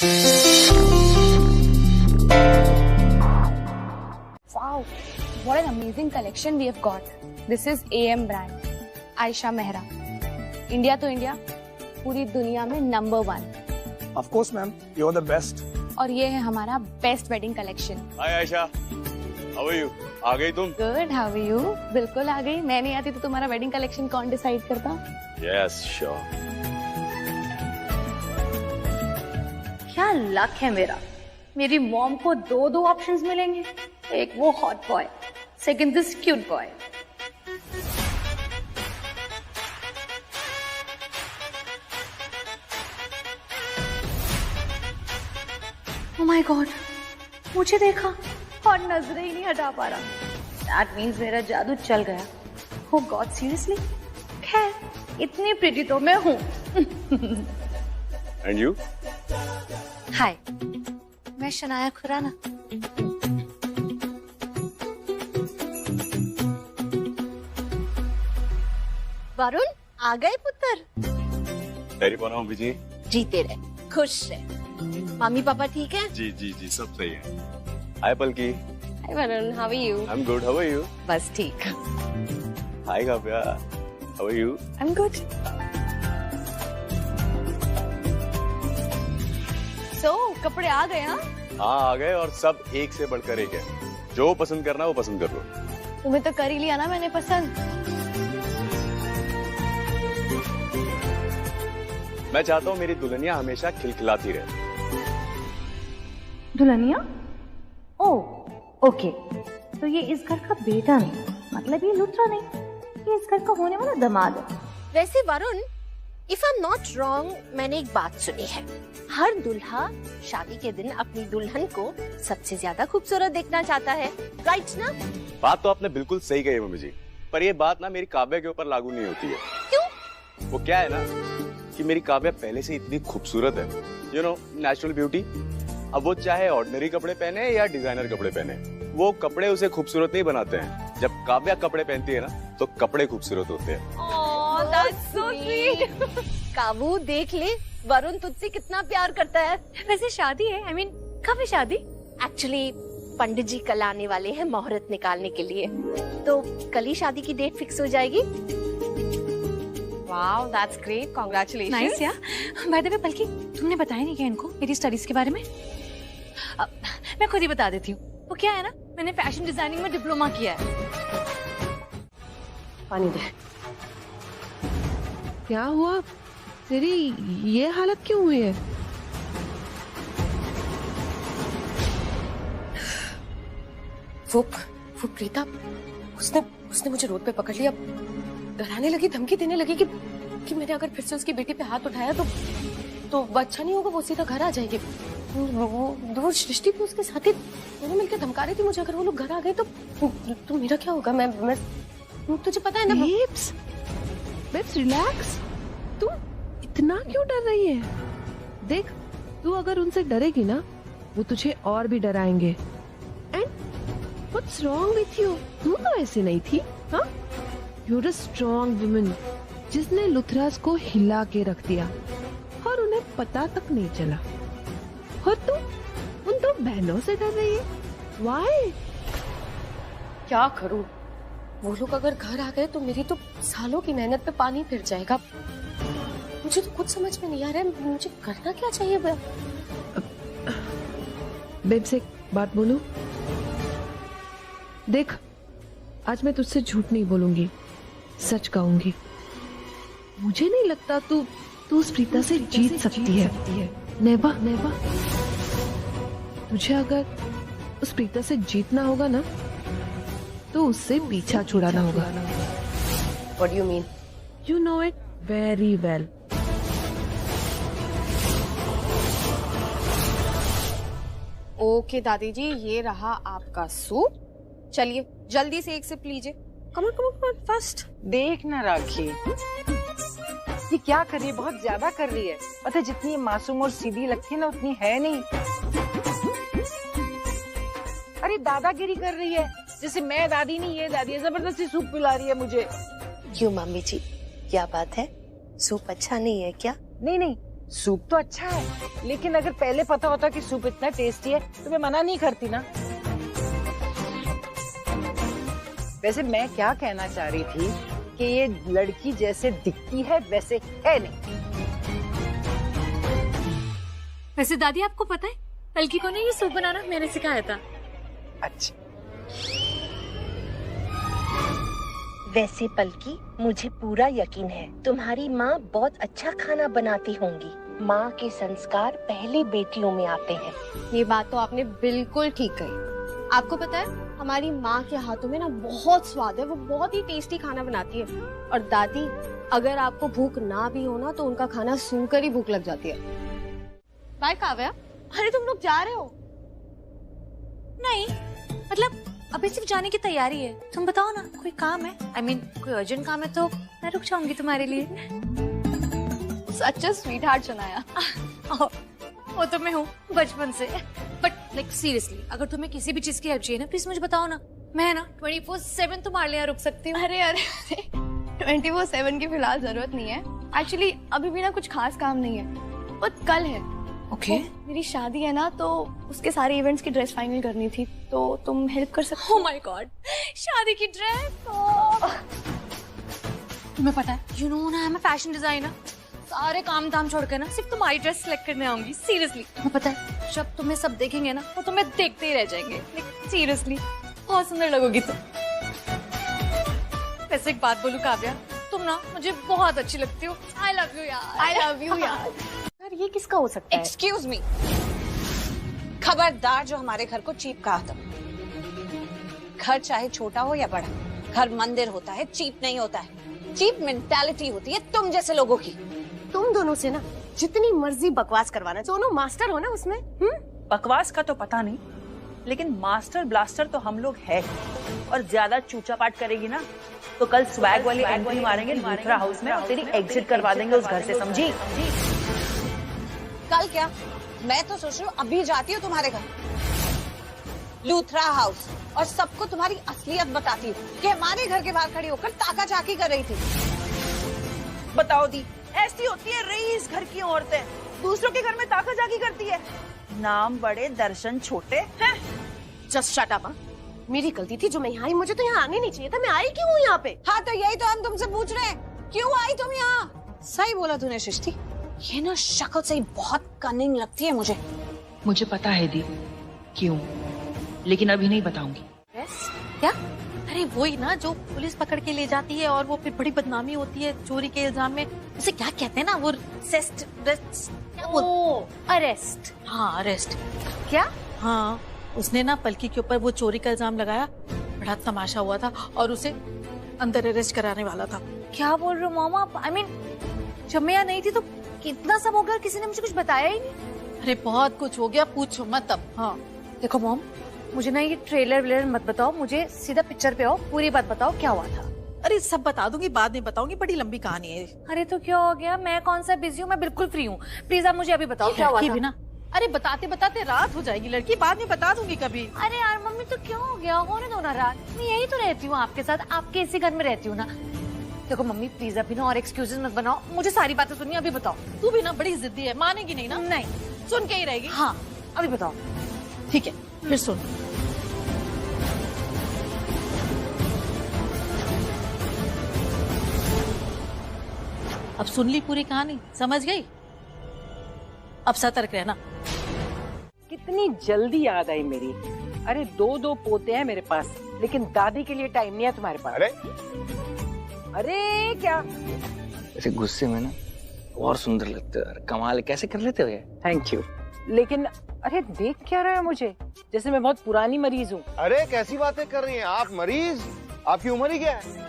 Wow, what an amazing collection we have got. This is AM brand. Aisha Mehra. India to India, पूरी दुनिया में number 1. Of course, ma'am. You're the best. और ये है हमारा best wedding collection. Hi Ayesha, how are you? आ गई तुम? Good, how are you? बिल्कुल आ गई. मैं नहीं आती तो तुम्हारा वेडिंग कलेक्शन कौन डिसाइड करता? Yes, sure. क्या लक है मेरा. मेरी मॉम को दो ऑप्शंस मिलेंगे. एक वो hot boy, second this cute boy. Oh my God, मुझे देखा और नजरें ही नहीं हटा पा रहा. That means मेरा जादू चल गया. Oh God, seriously? खैर, इतनी प्रिटी तो मैं हूँ. And you? हाय, मैं शनाया खुराना. वरुण, आ गए पुत्र. तेरी बनाओ बिजी. जीते रहे, खुश रहे. मम्मी पापा ठीक है? जी जी जी सब सही है. हाय पलकी. Hi Varun, how are you? I'm good. How are you? बस ठीक. Hi Kavya. How are you? I'm good. So, कपड़े आ गए हाँ? हाँ आ गए और सब एक से बढ़कर एक है. जो पसंद करना वो पसंद कर लो. तुम्हें तो कर ही लिया ना मैंने पसंद. मैं चाहता हूँ मेरी दुल्हनिया हमेशा खिलखिलाती रहे. दुल्हनिया? ओह, ओके. तो ये इस घर का बेटा नहीं, मतलब ये लुत्रा नहीं, ये इस घर का होने वाला दामाद है. वैसे Varun, if I am not wrong, मैंने एक बात सुनी है. हर दूल्हा शादी के दिन अपनी दुल्हन को सबसे ज्यादा खूबसूरत देखना चाहता है, राइट ना? बात तो आपने बिल्कुल सही कही मम्मी जी. पर ये बात ना मेरी काव्या के ऊपर लागू नहीं होती है. क्यों? वो क्या है ना कि मेरी काव्या पहले से इतनी खूबसूरत है. You know, natural beauty. अब वो चाहे ऑर्डिनरी कपड़े पहने या डिजाइनर कपड़े पहने, वो कपड़े उसे खूबसूरत नहीं बनाते हैं. जब काव्या कपड़े पहनती है ना तो कपड़े खूबसूरत होते हैं. Oh, that's so sweet. काबू देख ले, वरुण तुझसे कितना प्यार करता है. वैसे शादी है, I mean, कब है शादी? एक्चुअली पंडित जी कल आने वाले हैं मुहूर्त निकालने के लिए, तो कल ही शादी की डेट फिक्स हो जाएगी. Wow, that's great. Congratulations. Nice, yeah. By the way, बल्कि तुमने बताया नहीं क्या इनको मेरी स्टडीज के बारे में? मैं खुद ही बता देती हूँ. वो क्या है ना, मैंने फैशन डिजाइनिंग में डिप्लोमा किया है. पानी दे. क्या हुआ? तेरी ये हालत क्यों हुई है? वो प्रीता, उसने मुझे रोड पे पकड़ लिया. डराने लगी, धमकी देने लगी कि मैंने अगर फिर से उसकी बेटी पे हाथ उठाया तो अच्छा नहीं होगा, वो सीधा घर आ जाएगी. वो सृष्टि भी उसके साथ ही दोनों मिलकर धमका रही थी मुझे. अगर वो लोग घर आ गए तो मेरा क्या होगा? मैं तुझे पता है ना. Babes relax. तू इतना क्यों डर रही है? देख, तू अगर उनसे डरेगी ना, वो तुझे और भी डराएंगे. And what's wrong with you? तू तो ऐसे नहीं थी. हाँ, you're a strong woman जिसने लुथरास को हिला के रख दिया और उन्हें पता तक नहीं चला. और तू उन दो बहनों से डर रही है. Why? क्या करूं? वो लोग अगर घर आ गए तो मेरी तो सालों की मेहनत पे पानी फिर जाएगा. मुझे तो कुछ समझ में नहीं आ रहा है, मुझे करना क्या चाहिए? बेब से एक बात बोलूं? देख, आज मैं तुझसे झूठ नहीं बोलूंगी, सच कहूंगी. मुझे नहीं लगता तू उस प्रीता से जीत सकती है. नेवा, तुझे अगर उस प्रीता से जीतना होगा ना, तो उससे पीछा छुड़ाना होगा. What do you mean? You know it very well. Okay दादी जी, ये रहा आपका सूप. चलिए जल्दी से एक सिप लीजिए. Come on fast. देख ना राखी, ये क्या कर रही है? बहुत ज्यादा कर रही है. पता है, जितनी मासूम और सीधी लगती है ना, उतनी है नहीं. अरे दादागिरी कर रही है, जैसे मैं दादी नहीं ये दादी है. जबरदस्ती सूप पिला रही है मुझे. क्यों मम्मी जी, क्या बात है? सूप अच्छा नहीं है क्या? नहीं, सूप तो अच्छा है, लेकिन अगर पहले पता होता कि सूप इतना टेस्टी है तो मैं मना नहीं करती ना। वैसे मैं क्या कहना चाह रही थी कि ये लड़की जैसे दिखती है वैसे है नहीं। वैसे दादी आपको पता है पलकी को नहीं ये सूप बनाना मैंने सिखाया था। अच्छा, वैसे पलकी, मुझे पूरा यकीन है तुम्हारी माँ बहुत अच्छा खाना बनाती होंगी। माँ के संस्कार पहली बेटियों में आते हैं। ये बात तो आपने बिल्कुल ठीक कही। आपको पता है हमारी माँ के हाथों में ना बहुत स्वाद है, वो बहुत ही टेस्टी खाना बनाती है। और दादी, अगर आपको भूख ना भी हो ना तो उनका खाना सुनकर ही भूख लग जाती है। बाय काव्या, अरे तुम लोग जा रहे हो? नहीं, मतलब अभी सिर्फ जाने की तैयारी है। तुम बताओ ना, कोई काम है? I mean, कोई अर्जेंट काम है तो मैं रुक जाऊंगी तुम्हारे लिए। सच अ स्वीट हार्ट सुनाया। वो तो मैं हूँ बचपन से। बट लाइक सीरियसली, अगर तुम्हें किसी भी चीज की हेल्प चाहिए ना, प्लीज मुझे बताओ ना। मैं ना 24/7 तुम्हारे लिए रुक सकती हूँ। अरे 24/7 की फिलहाल जरूरत नहीं है। एक्चुअली अभी भी ना कुछ खास काम नहीं है, बट कल है। ओके। मेरी शादी है ना, तो उसके सारे इवेंट्स की ड्रेस फाइनल करनी थी, तो तुम हेल्प कर सकते हो? ओह माय गॉड, शादी की ड्रेस! तुम्हें पता है, यू नो ना, मैं फैशन डिजाइनर। सारे काम धाम छोड़ कर ना सिर्फ तुम्हारी ड्रेस सिलेक्ट करने आऊंगी। सीरियसली, तुम्हें पता है जब तुम्हें सब देखेंगे ना वो तुम्हें देखते ही रह जाएंगे। सीरियसली, बहुत सुंदर लगोगी तुम। वैसे एक बात बोलूं काव्या, तुम ना मुझे बहुत अच्छी लगती हो। आई लव यू यार। आई लव यू यार। यार ये किसका हो सकता है? एक्सक्यूज मी, खबरदार जो हमारे घर को चीप कहा था। घर चाहे छोटा हो या बड़ा, घर मंदिर होता है, चीप नहीं होता है। चीप मेंटालिटी होती है तुम जैसे लोगों की। तुम दोनों से ना जितनी मर्जी बकवास करवाना, दोनों मास्टर हो ना उसमें। बकवास का तो पता नहीं, लेकिन मास्टर ब्लास्टर तो हम लोग है। और ज्यादा चूचा पाट करेगी ना तो कल स्वैग वाली एंट्री मारेंगे लूथरा हाउस में और तेरी एग्जिट करवा देंगे उस घर से, समझी? कल क्या? मैं तो सोच रही हूँ अभी जाती हूँ तुम्हारे घर लूथरा हाउस और सबको तुम्हारी असलियत बताती हूँ कि हमारे घर के बाहर खड़ी होकर ताका झाकी कर रही थी। बताओ दी, ऐसी होती है रईस घर की औरतें, दूसरों के घर में ताका झाकी करती है। नाम बड़े दर्शन छोटे हैं। Just shut up. मेरी गलती थी जो मैं यहाँ आई, मुझे तो यहाँ आने नहीं चाहिए था। मैं आई क्यों हूँ यहाँ पे? हाँ तो यही तो हम तुमसे पूछ रहे हैं, क्यों आई तुम यहाँ? सही बोला तूने सृष्टि, ये ना शक्ल से ही बहुत कनिंग लगती है मुझे। मुझे पता है दी क्यों, लेकिन अभी नहीं बताऊंगी। क्या? अरे वही ना जो पुलिस पकड़ के ले जाती है और वो फिर बड़ी बदनामी होती है चोरी के इल्जाम में। उसे क्या कहते हैं ना, वो अरेस्ट। हाँ अरेस्ट। क्या? हाँ, उसने ना पलकी के ऊपर वो चोरी का इल्जाम लगाया, बड़ा तमाशा हुआ था और उसे अंदर अरेस्ट कराने वाला था। क्या बोल रहे हो मॉम आप? आई मीन जब मैं यहाँ नहीं थी तो कितना सब हो गया, किसी ने मुझे कुछ बताया ही नहीं। अरे बहुत कुछ हो गया, पूछो मत अब। हाँ देखो मॉम, मुझे ना ये ट्रेलर वेलर मत बताओ, मुझे सीधा पिक्चर पे आओ, पूरी बात बताओ क्या हुआ था। अरे सब बता दूंगी, बाद में बताऊंगी, बड़ी लंबी कहानी है। अरे तो क्या हो गया? मैं कौन सा बिजी हूँ, मैं बिल्कुल फ्री हूँ। प्लीज आप मुझे अभी बताओ क्या हुआ था। ना अरे बताते बताते रात हो जाएगी लड़की, बाद में बता दूंगी कभी। अरे यार मम्मी तो क्यों हो गया, होने दो ना रात। मैं यही तो रहती हूँ आपके साथ, आपके इसी घर में रहती हूँ ना। देखो मम्मी प्लीज अभी ना और एक्सक्यूजेस मत बनाओ, मुझे सारी बातें सुनिए, अभी बताओ। तू भी ना बड़ी जिद्दी है, मानेगी नहीं ना? नहीं, सुन के ही रहेगी। हाँ अभी बताओ। ठीक है फिर सुन। अब सुन ली पूरी कहानी, समझ गई? अब सतर्क रहना। कितनी जल्दी याद आई मेरी। अरे दो पोते हैं मेरे पास, लेकिन दादी के लिए टाइम नहीं है तुम्हारे पास। अरे क्या? ऐसे गुस्से में ना और सुंदर लगते हो यार, कमाल, कैसे कर लेते हो ये? Thank you. लेकिन अरे देख क्या रहे हो मुझे, जैसे मैं बहुत पुरानी मरीज हूँ। अरे कैसी बातें कर रही हैं आप? मरीज? आपकी उम्र ही क्या है?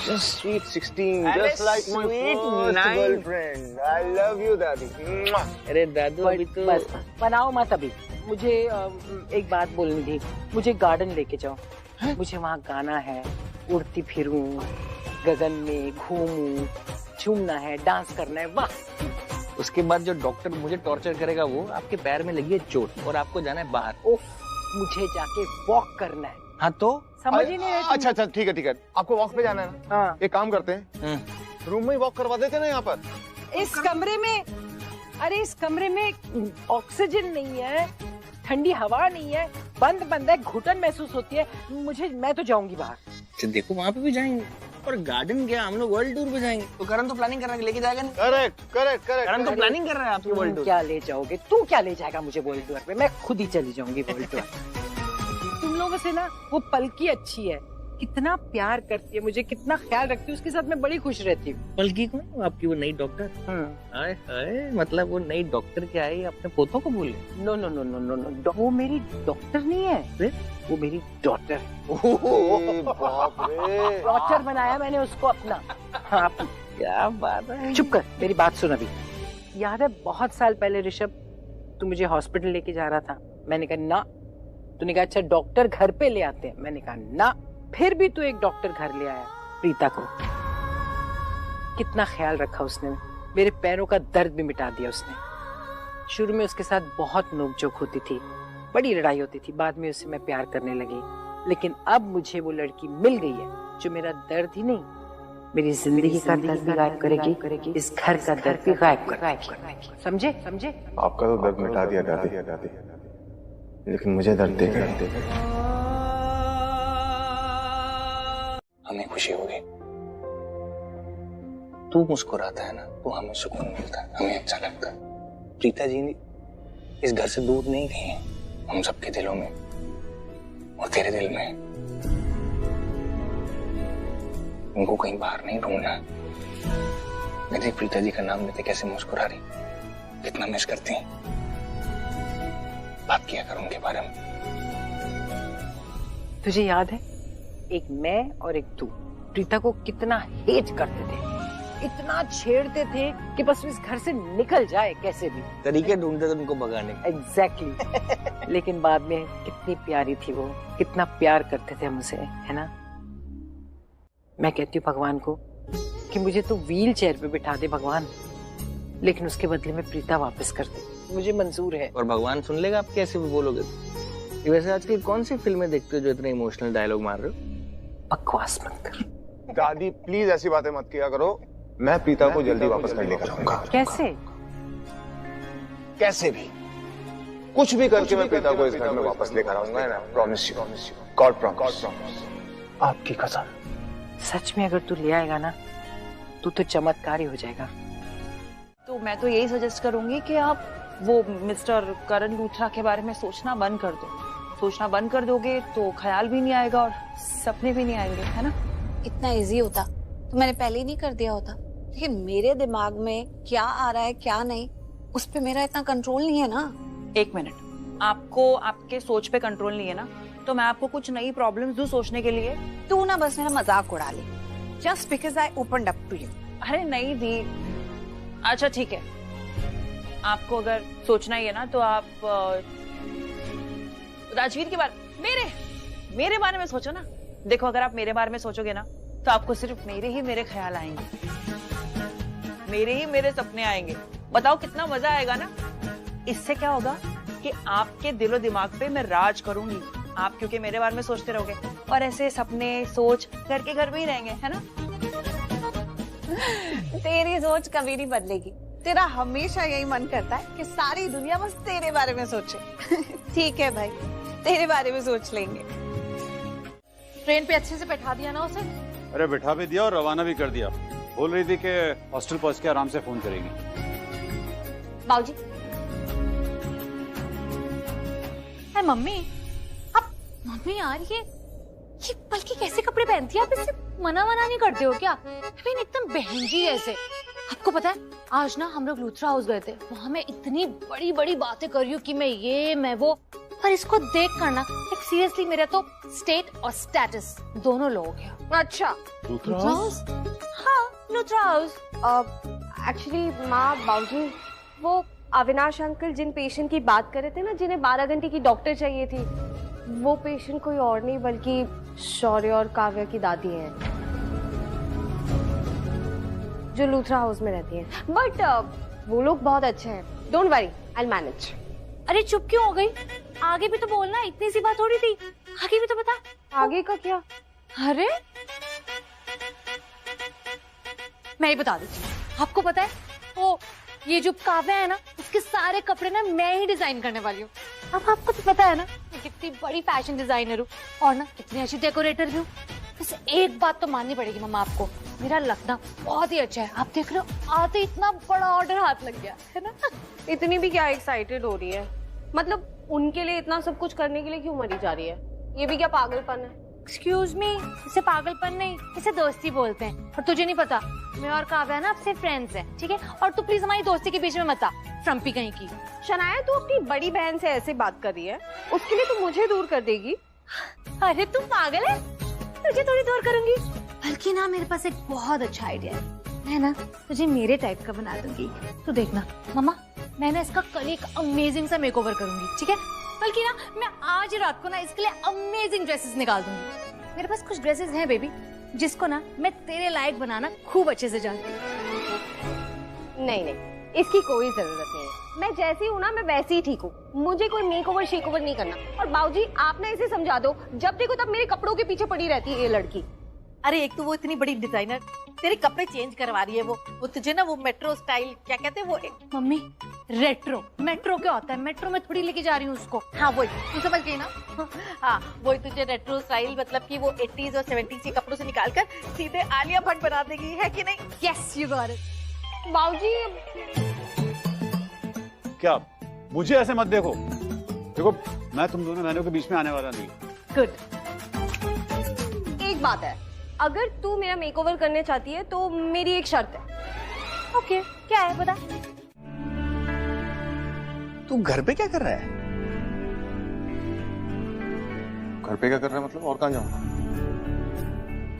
Just sweet 16, just like my first girlfriend. I love you, daddy. अरे दादू अभी तो बस बनाओ मत अभी। मुझे एक बात बोलनी थी, मुझे गार्डन लेके जाओ। मुझे वहाँ गाना है, उड़ती फिरूं, गगन में घूमूं, झूमना है, डांस करना है। वाह! उसके बाद जो डॉक्टर मुझे टॉर्चर करेगा वो आपके पैर में लगी है चोट और आपको जाना है बाहर। उफ, मुझे जाके वॉक करना है। हाँ तो समझ ही नहीं रहे तुम। अच्छा ठीक है, आपको वॉक पे जाना है ना? हाँ। एक काम करते हैं, रूम में ही वॉक करवा देते हैं ना यहाँ पर। इस कमरे में अरे इस कमरे में ऑक्सीजन नहीं है, ठंडी हवा नहीं है, बंद बंद है, घुटन महसूस होती है मुझे। मैं तो जाऊंगी बाहर। तो देखो वहाँ पे भी जाएंगे, और गार्डन क्या, हम लोग वर्ल्ड टूर पे जाएंगे। तो करण तो प्लानिंग कर रहा है, लेके जाएगा नहीं? करेक्ट करेक्ट करेक्ट, करण तो प्लानिंग कर रहा है आपकी वर्ल्ड टूर। क्या ले जाओगे? तू क्या ले जाएगा मुझे वर्ल्ड टूर पे? मैं खुद ही चली जाऊंगी वर्ल्ड टूर। तुम लोगों से ना वो पलकी अच्छी है, कितना प्यार करती है मुझे, कितना ख्याल रखती है, उसके साथ मैं बड़ी खुश रहती हूँ। पलकी कौन? आपकी वो नई डॉक्टर? हाय हाय, मतलब वो नई डॉक्टर क्या है, अपने पोतों को बोले? No no no no no no, वो मेरी डॉक्टर नहीं है, वो मेरी डॉटर। डॉक्टर बनाया मैंने उसको अपना। हाँ, क्या बात है। चुप कर, मेरी बात सुन अभी। याद है बहुत साल पहले ऋषभ, तू मुझे हॉस्पिटल लेके जा रहा था, मैंने कहा ना। तूने कहा अच्छा डॉक्टर घर पे ले आते हैं, मैंने कहा ना। फिर भी तू एक डॉक्टर घर ले आया प्रीता को। कितना ख्याल रखा उसने, मेरे पैरों का दर्द भी मिटा दिया उसने। शुरू में उसके साथ बहुत नोकझोंक होती थी, बड़ी लड़ाई होती थी, बाद में उससे मैं प्यार करने लगी। लेकिन अब मुझे वो लड़की मिल गई है जो मेरा दर्द ही नहीं, मेरी जिंदगी का दर्द भी गायब करेगी, इस घर का दर्द भी गायब करेगी। समझे? समझे? आपका तो दर्द मिटा दिया दादी, लेकिन मुझे दर्द देगा। हमें खुशी होगी, तू मुस्कुराता है ना तो हमें सुकून मिलता है, हमें अच्छा लगता है। प्रीता जी इस घर से दूर नहीं गई हैं, हम सबके दिलों में और तेरे दिल में। उनको कहीं बाहर नहीं ढूंढना। मैं प्रीता जी का नाम लेते कैसे मुस्कुरा रही, कितना मिस करती हैं। बात किया कर उनके बारे में। तुझे याद है एक मैं और एक तू प्रीता को कितना हेट करते थे, इतना छेड़ते थे कि बस इस घर से निकल जाए कैसे भी। तरीके ढूंढते थे उनको भगाने के। एग्जैक्टली। लेकिन बाद में कितनी प्यारी थी वो, कितना प्यार करते थे हमसे, है ना? मैं कहती हूँ भगवान को कि मुझे तो व्हील चेयर पे बिठा दे भगवान, लेकिन उसके बदले में प्रीता वापस कर दे, मुझे मंजूर है। और भगवान सुन लेगा आप कैसे भी बोलोगे। वैसे आजकल कौन सी फिल्में देखते हो जो इतने इमोशनल डायलॉग मार रहे हो? बकवास मत कर। दादी प्लीज ऐसी बातें मत किया करो। मैं प्रीता को जल्दी वापस कर लेकर आऊंगा। कैसे? कैसे भी, कुछ भी करके मैं प्रीता को इस घर में वापस लेकर आऊंगा। प्रॉमिस यू, गॉड प्रॉमिस, आपकी कसम। सच में अगर तू ले आएगा ना तो चमत्कारी हो जाएगा। तो मैं तो यही सजेस्ट करूंगी कि आप वो मिस्टर करण लूथरा के बारे में सोचना बंद कर दो। सोचना बंद कर दोगे तो ख्याल भी नहीं आएगा और सपने भी नहीं आएंगे, है ना? इतना इजी होता तो मैंने पहले ही नहीं कर दिया होता, लेकिन मेरे दिमाग में क्या आ रहा है क्या नहीं, उस पे मेरा इतना कंट्रोल नहीं है ना। एक मिनट, आपको आपके सोच पे कंट्रोल नहीं है ना, तो मैं आपको कुछ नई प्रॉब्लम्स दूं सोचने के लिए। तू ना बस मेरा मजाक उड़ा ली, just because I opened up to you. अरे नहीं दी, अच्छा ठीक है, आपको अगर सोचना ही है ना तो आप राजवीर के बारे मेरे बारे में सोचो ना। देखो अगर आप मेरे बारे में सोचोगे ना तो आपको सिर्फ मेरे ख्याल आएंगे, मेरे सपने आएंगे। बताओ कितना मजा आएगा ना। इससे क्या होगा कि आपके दिलो दिमाग पे मैं राज करूंगी, आप क्योंकि मेरे बारे में सोचते रहोगे और ऐसे सपने सोच घर के घर में ही रहेंगे, है ना? तेरी सोच कभी नहीं बदलेगी, तेरा हमेशा यही मन करता है कि सारी दुनिया बस तेरे बारे में सोचे। ठीक है भाई, तेरे बारे में सोच लेंगे। ट्रेन पे अच्छे से बैठा दिया ना उसे? अरे बैठा भी दिया और रवाना भी कर दिया। बोल रही थी कि हॉस्टल पहुंच के आराम से फोन करेगी। बाबूजी, अरे मम्मी, अब मम्मी यार ये बल्कि कैसे कपड़े पहनती है? आप इससे मना नहीं करते हो क्या? अभी एकदम बहन जी जैसे। आपको पता है आज ना हम लोग लूथरा हाउस गए थे, वहां मैं इतनी बड़ी बड़ी बातें कर रही हूँ कि मैं ये मैं वो, पर इसको देख कर ना सीरियसली मेरा तो स्टेट और स्टेटस दोनों लो हो गया। अच्छा लूथरा हाउस? हाँ लूथरा हाउस। एक्चुअली माँ बाबूजी, वो अविनाश अंकल जिन पेशेंट की बात कर रहे थे ना, जिन्हें 12 घंटे की डॉक्टर चाहिए थी, वो पेशेंट कोई और नहीं बल्कि शौर्य और काव्या की दादी हैं, जो लूथरा हाउस में रहती हैं। बट वो लोग बहुत अच्छे हैं, don't worry, I will manage. अरे चुप क्यों हो गई? आगे भी तो बोलना, इतनी सी बात थोड़ी थी, आगे भी तो बता। आगे का क्या? अरे मैं ही बता देती हूँ। आपको पता है वो ये जो काव्या है ना, उसके सारे कपड़े ना मैं ही डिजाइन करने वाली हूँ। अब आपको तो पता है ना, मैं कितनी बड़ी फैशन डिजाइनर हूँ और ना कितनी अच्छी डेकोरेटर भी हूँ। वैसे एक बात तो माननी पड़ेगी मम्मा आपको, मेरा लगना बहुत ही अच्छा है। आप देख रहे हो, आते इतना बड़ा ऑर्डर हाथ लग गया है ना। इतनी भी क्या एक्साइटेड हो रही है? मतलब उनके लिए इतना सब कुछ करने के लिए क्यों मरी जा रही है? ये भी क्या पागलपन है? एक्सक्यूज मी, इसे पागलपन नहीं, इसे दोस्ती बोलते हैं। और तुझे नहीं पता, मैं और काव्या ना आपसे फ्रेंड्स हैं, ठीक है? और तू प्लीज हमारी दोस्ती के बीच में मत आ, फ्रम्पी कहीं की। शनाया, तू अपनी बड़ी बहन से ऐसे बात कर रही है, उसके लिए तू मुझे दूर कर देगी? अरे तू पागल है, तुझे थोड़ी दूर करूंगी। बल्कि ना मेरे पास एक बहुत अच्छा आइडिया है, मैं ना तुझे मेरे टाइप का बना दूंगी। तू देखना मम्मा, मैं ना इसका कल एक अमेजिंग सा मेकओवर करूंगी, ठीक है? बल्कि ना मैं आज रात को ना इसके लिए अमेजिंग ड्रेसेस निकाल दूंगी। मेरे पास कुछ ड्रेसेस हैं बेबी, जिसको ना मैं तेरे लायक बनाना खूब अच्छे से जानती हूँ। नहीं नहीं, इसकी कोई जरूरत नहीं है। मैं जैसी हूँ ना, मैं वैसी ही ठीक हूँ। मुझे कोई मेकओवर शेकओवर नहीं करना। और बाबूजी, आप ना इसे समझा दो, जब देखो तब मेरे कपड़ों के पीछे पड़ी रहती है ये लड़की। अरे एक तो वो इतनी बड़ी डिजाइनर तेरे कपड़े चेंज करवा रही है, वो तुझे ना वो मेट्रो स्टाइल क्या कहते हैं वो मम्मी, रेट्रो मेट्रो क्या होता है? मेट्रो में थोड़ी लेके जा रही हूँ उसको। हाँ वही, तू समझ गई ना? हाँ वही, तुझे रेट्रो स्टाइल मतलब कि वो 80s और 70s के कपड़ों से निकालकर सीधे आलिया भट्ट बना देगी, है कि नहीं? Yes you got it. बाबूजी क्या मुझे ऐसे मत देखो, देखो मैं तुम दोनों बहनों के बीच में आने वाला नहीं। गुड। एक बात है, अगर तू मेरा मेकओवर करने चाहती है तो मेरी एक शर्त है। ओके, क्या है बता। तू घर पे क्या कर रहा है? घर पे क्या कर रहा है मतलब? और कहाँ जाऊँ?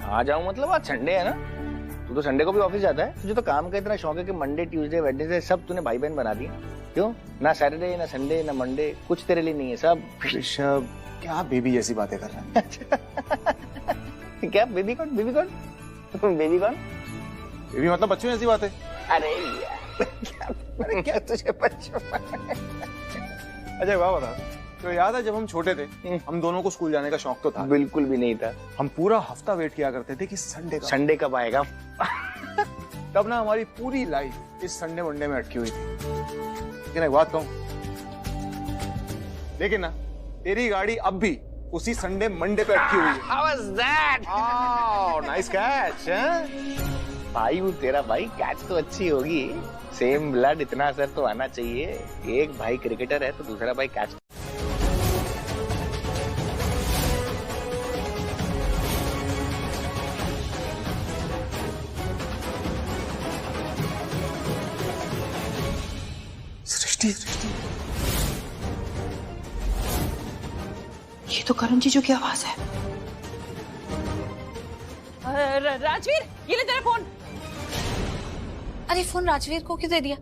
आ जाऊं मतलब आज संडे है ना, तू तो संडे को भी ऑफिस जाता है। तुझे तो काम का इतना शौक है कि मंडे ट्यूसडे वेडनेसडे सब तूने भाई बहन बना दिए। क्यों? ना सैटरडे ना संडे ना मंडे, कुछ तेरे लिए नहीं है सब। ऋषभ, क्या बेबी जैसी बातें कर रहा है? क्या बेबी कौन? बेबी कौन? बेबी कौन? बेबी मतलब बच्चों जैसी बातें। अरे यार क्या तुझे बच्चों? अच्छा वाह बता, तो याद है जब हम छोटे थे, हम दोनों को स्कूल जाने का शौक तो था? बिल्कुल भी नहीं था। हम पूरा हफ्ता वेट किया करते थे कि संडे कब आएगा। तब ना हमारी पूरी लाइफ इस संडे मंडे में अटकी हुई थी। लेकिन एक बात कहूं, लेकिन ना तेरी गाड़ी अब भी उसी संडे मंडे पे अटकी हुई है। How was that? Nice catch. भाई वो तेरा भाई, कैच तो अच्छी होगी। सेम ब्लड, इतना असर तो आना चाहिए। एक भाई क्रिकेटर है तो दूसरा भाई कैच। सृष्टि, ये तो करण जीजू की आवाज है। राजवीर, ये ले तेरा फोन। अरे फोन राजवीर को क्यों दे दिया?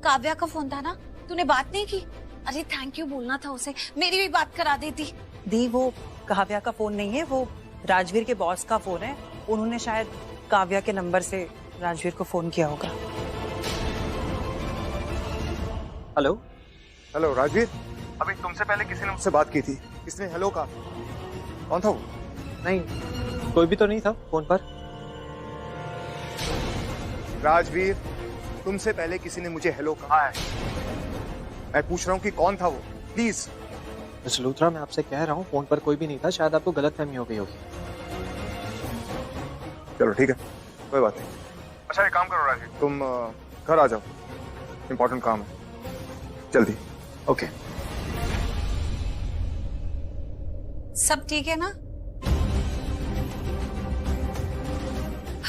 काव्या का फोन था ना, तूने बात नहीं की? अरे थैंक यू बोलना था उसे, मेरी भी बात करा देती। दी, वो काव्या का फोन नहीं है, वो राजवीर के बॉस का फोन है। उन्होंने शायद काव्या के नंबर से राजवीर को फोन किया होगा। हेलो हेलो राजवीर, अभी तुमसे पहले किसी ने मुझसे बात की थी। किसने हेलो कहा? कौन था वो? नहीं, कोई भी तो नहीं था फोन पर। राजवीर, तुमसे पहले किसी ने मुझे हेलो कहा है। मैं पूछ रहा हूँ कि कौन था वो, प्लीज। मिस्टर लूथरा, मैं आपसे कह रहा हूँ फोन पर कोई भी नहीं था, शायद आपको गलतफहमी हो गई होगी। चलो ठीक है, कोई बात नहीं। अच्छा एक काम करो राजवीर, तुम घर आ जाओ, इम्पोर्टेंट काम है, जल्दी। ओके। सब ठीक है ना?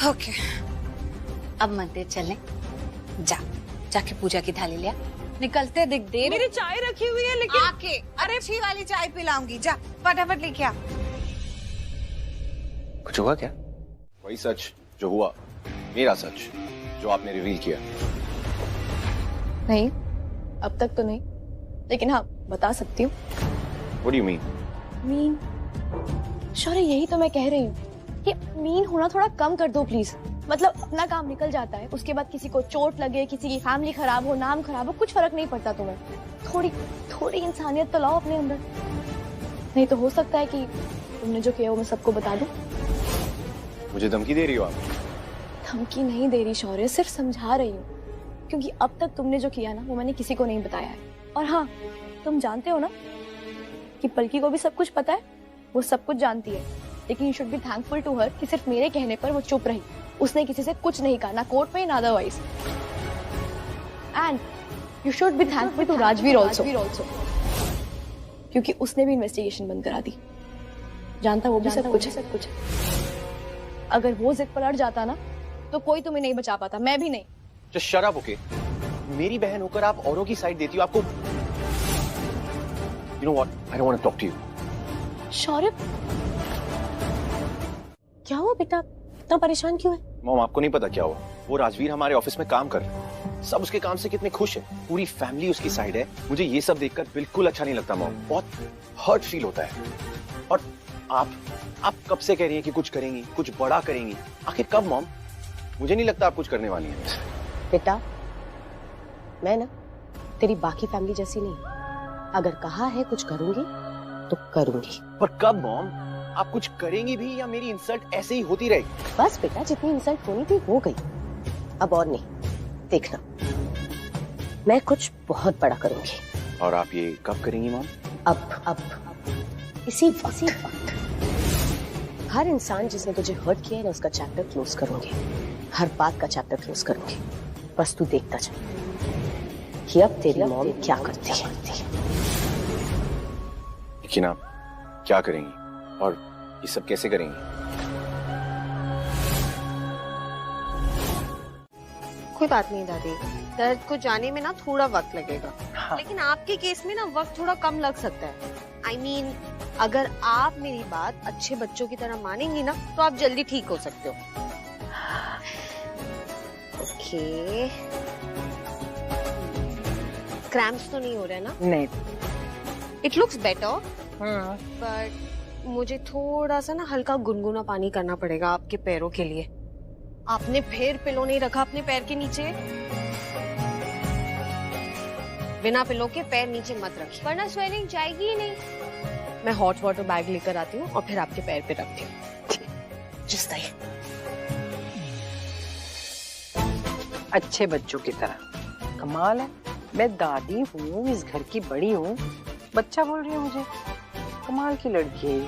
ओके, अब मंदिर चलें। जाके पूजा की थाली लिया, निकलते दिख दे। मेरी चाय रखी हुई है, लेकिन आके अरे अच्छी वाली चाय पिलाऊंगी, जा फटाफट लेके आ। कुछ हुआ क्या? वही सच जो हुआ, मेरा सच जो आपने रिवील किया। नहीं, अब तक तो नहीं, लेकिन हाँ बता सकती हूँ। What do you mean? Mean Shaurya, यही तो मैं कह रही हूँ कि मीन होना थोड़ा कम कर दो प्लीज। मतलब अपना काम निकल जाता है, उसके बाद किसी को चोट लगे, किसी की फैमिली खराब हो, नाम खराब हो, कुछ फर्क नहीं पड़ता तुम्हें। थोड़ी इंसानियत तो लाओ अपने अंदर। नहीं तो हो सकता है कि तुमने जो किया वो मैं सबको बता दूं। मुझे धमकी दे रही हो आप? धमकी नहीं दे रही शौर्य, सिर्फ समझा रही हूँ। क्योंकि अब तक तुमने जो किया ना वो मैंने किसी को नहीं बताया है। और हाँ, तुम जानते हो ना कि पलकी को भी सब कुछ पता है, वो सब कुछ जानती है, लेकिन you should be thankful to her कि सिर्फ मेरे कहने पर वो चुप रही। उसने किसी से कुछ नहीं कहा, ना कोर्ट में ना otherwise. And you should be thankful to Rajveer also, क्योंकि उसने भी इन्वेस्टिगेशन बंद करा दी। जानता वो भी सब कुछ। अगर वो जिद पर अड़ जाता ना तो कोई तुम्हें नहीं बचा पाता, मैं भी नहीं। Just shut up, okay? मेरी बहन होकर आप औरों की साइड देती हो। आपको You know what? I don't want to talk to you. शौर्य, क्या हुआ बेटा? इतना परेशान क्यों है? मॉम, आपको नहीं पता क्या हुआ? वो राजवीर हमारे ऑफिस में काम कर रहा है। सब उसके काम से कितने खुश है। पूरी फैमिली उसकी साइड है। मुझे ये सब देखकर बिल्कुल अच्छा नहीं लगता मॉम। बहुत हर्ट फील होता है। और आप कब से कह रही हैं कि कुछ करेंगी, कुछ बड़ा करेंगी? आखिर कब मॉम? मुझे नहीं लगता आप कुछ करने वाली हैं। बेटा, मैं ना तेरी बाकी फैमिली जैसी नहीं। अगर कहा है कुछ करूंगी तो करूंगी। पर कब मॉम? आप कुछ करेंगी भी या मेरी इंसल्ट ऐसे ही होती रहेगी? बस बेटा, जितनी इंसल्ट होनी थी हो गई, अब और नहीं। देखना, मैं कुछ बहुत बड़ा करूंगी। और आप ये कब करेंगी मॉम? अब इसी वक्त। हर इंसान जिसने तुझे हर्ट किया है ना, उसका चैप्टर क्लोज करूंगी। हर बात का चैप्टर क्लोज करूंगी। बस तू देखता चल कि अब तेरी मॉम क्या करती है। लेकिन आप क्या करेंगी और ये सब कैसे करेंगी? कोई बात नहीं दादी, दर्द को जाने में ना थोड़ा वक्त लगेगा। हाँ। लेकिन आपके केस में ना वक्त थोड़ा कम लग सकता है। I mean, अगर आप मेरी बात अच्छे बच्चों की तरह मानेंगी ना तो आप जल्दी ठीक हो सकते हो। ओके, क्रैम्प्स तो नहीं हो रहे ना? नहीं। इट लुक्स बेटर, बट मुझे थोड़ा सा ना हल्का गुनगुना पानी करना पड़ेगा आपके पैरों के लिए। आपने फिर पिलो नहीं रखा अपने पैर के नीचे। बिना पिलो के पैर नीचे मत रखिए, वरना स्वेलिंग जाएगी ही नहीं। मैं हॉट वाटर बैग लेकर आती हूँ और फिर आपके पैर पे रखती हूँ। Just I. अच्छे बच्चों की तरह। कमाल है, मैं दादी हूँ, इस घर की बड़ी हूँ, बच्चा बोल रही है मुझे। कमाल की लड़की है ये।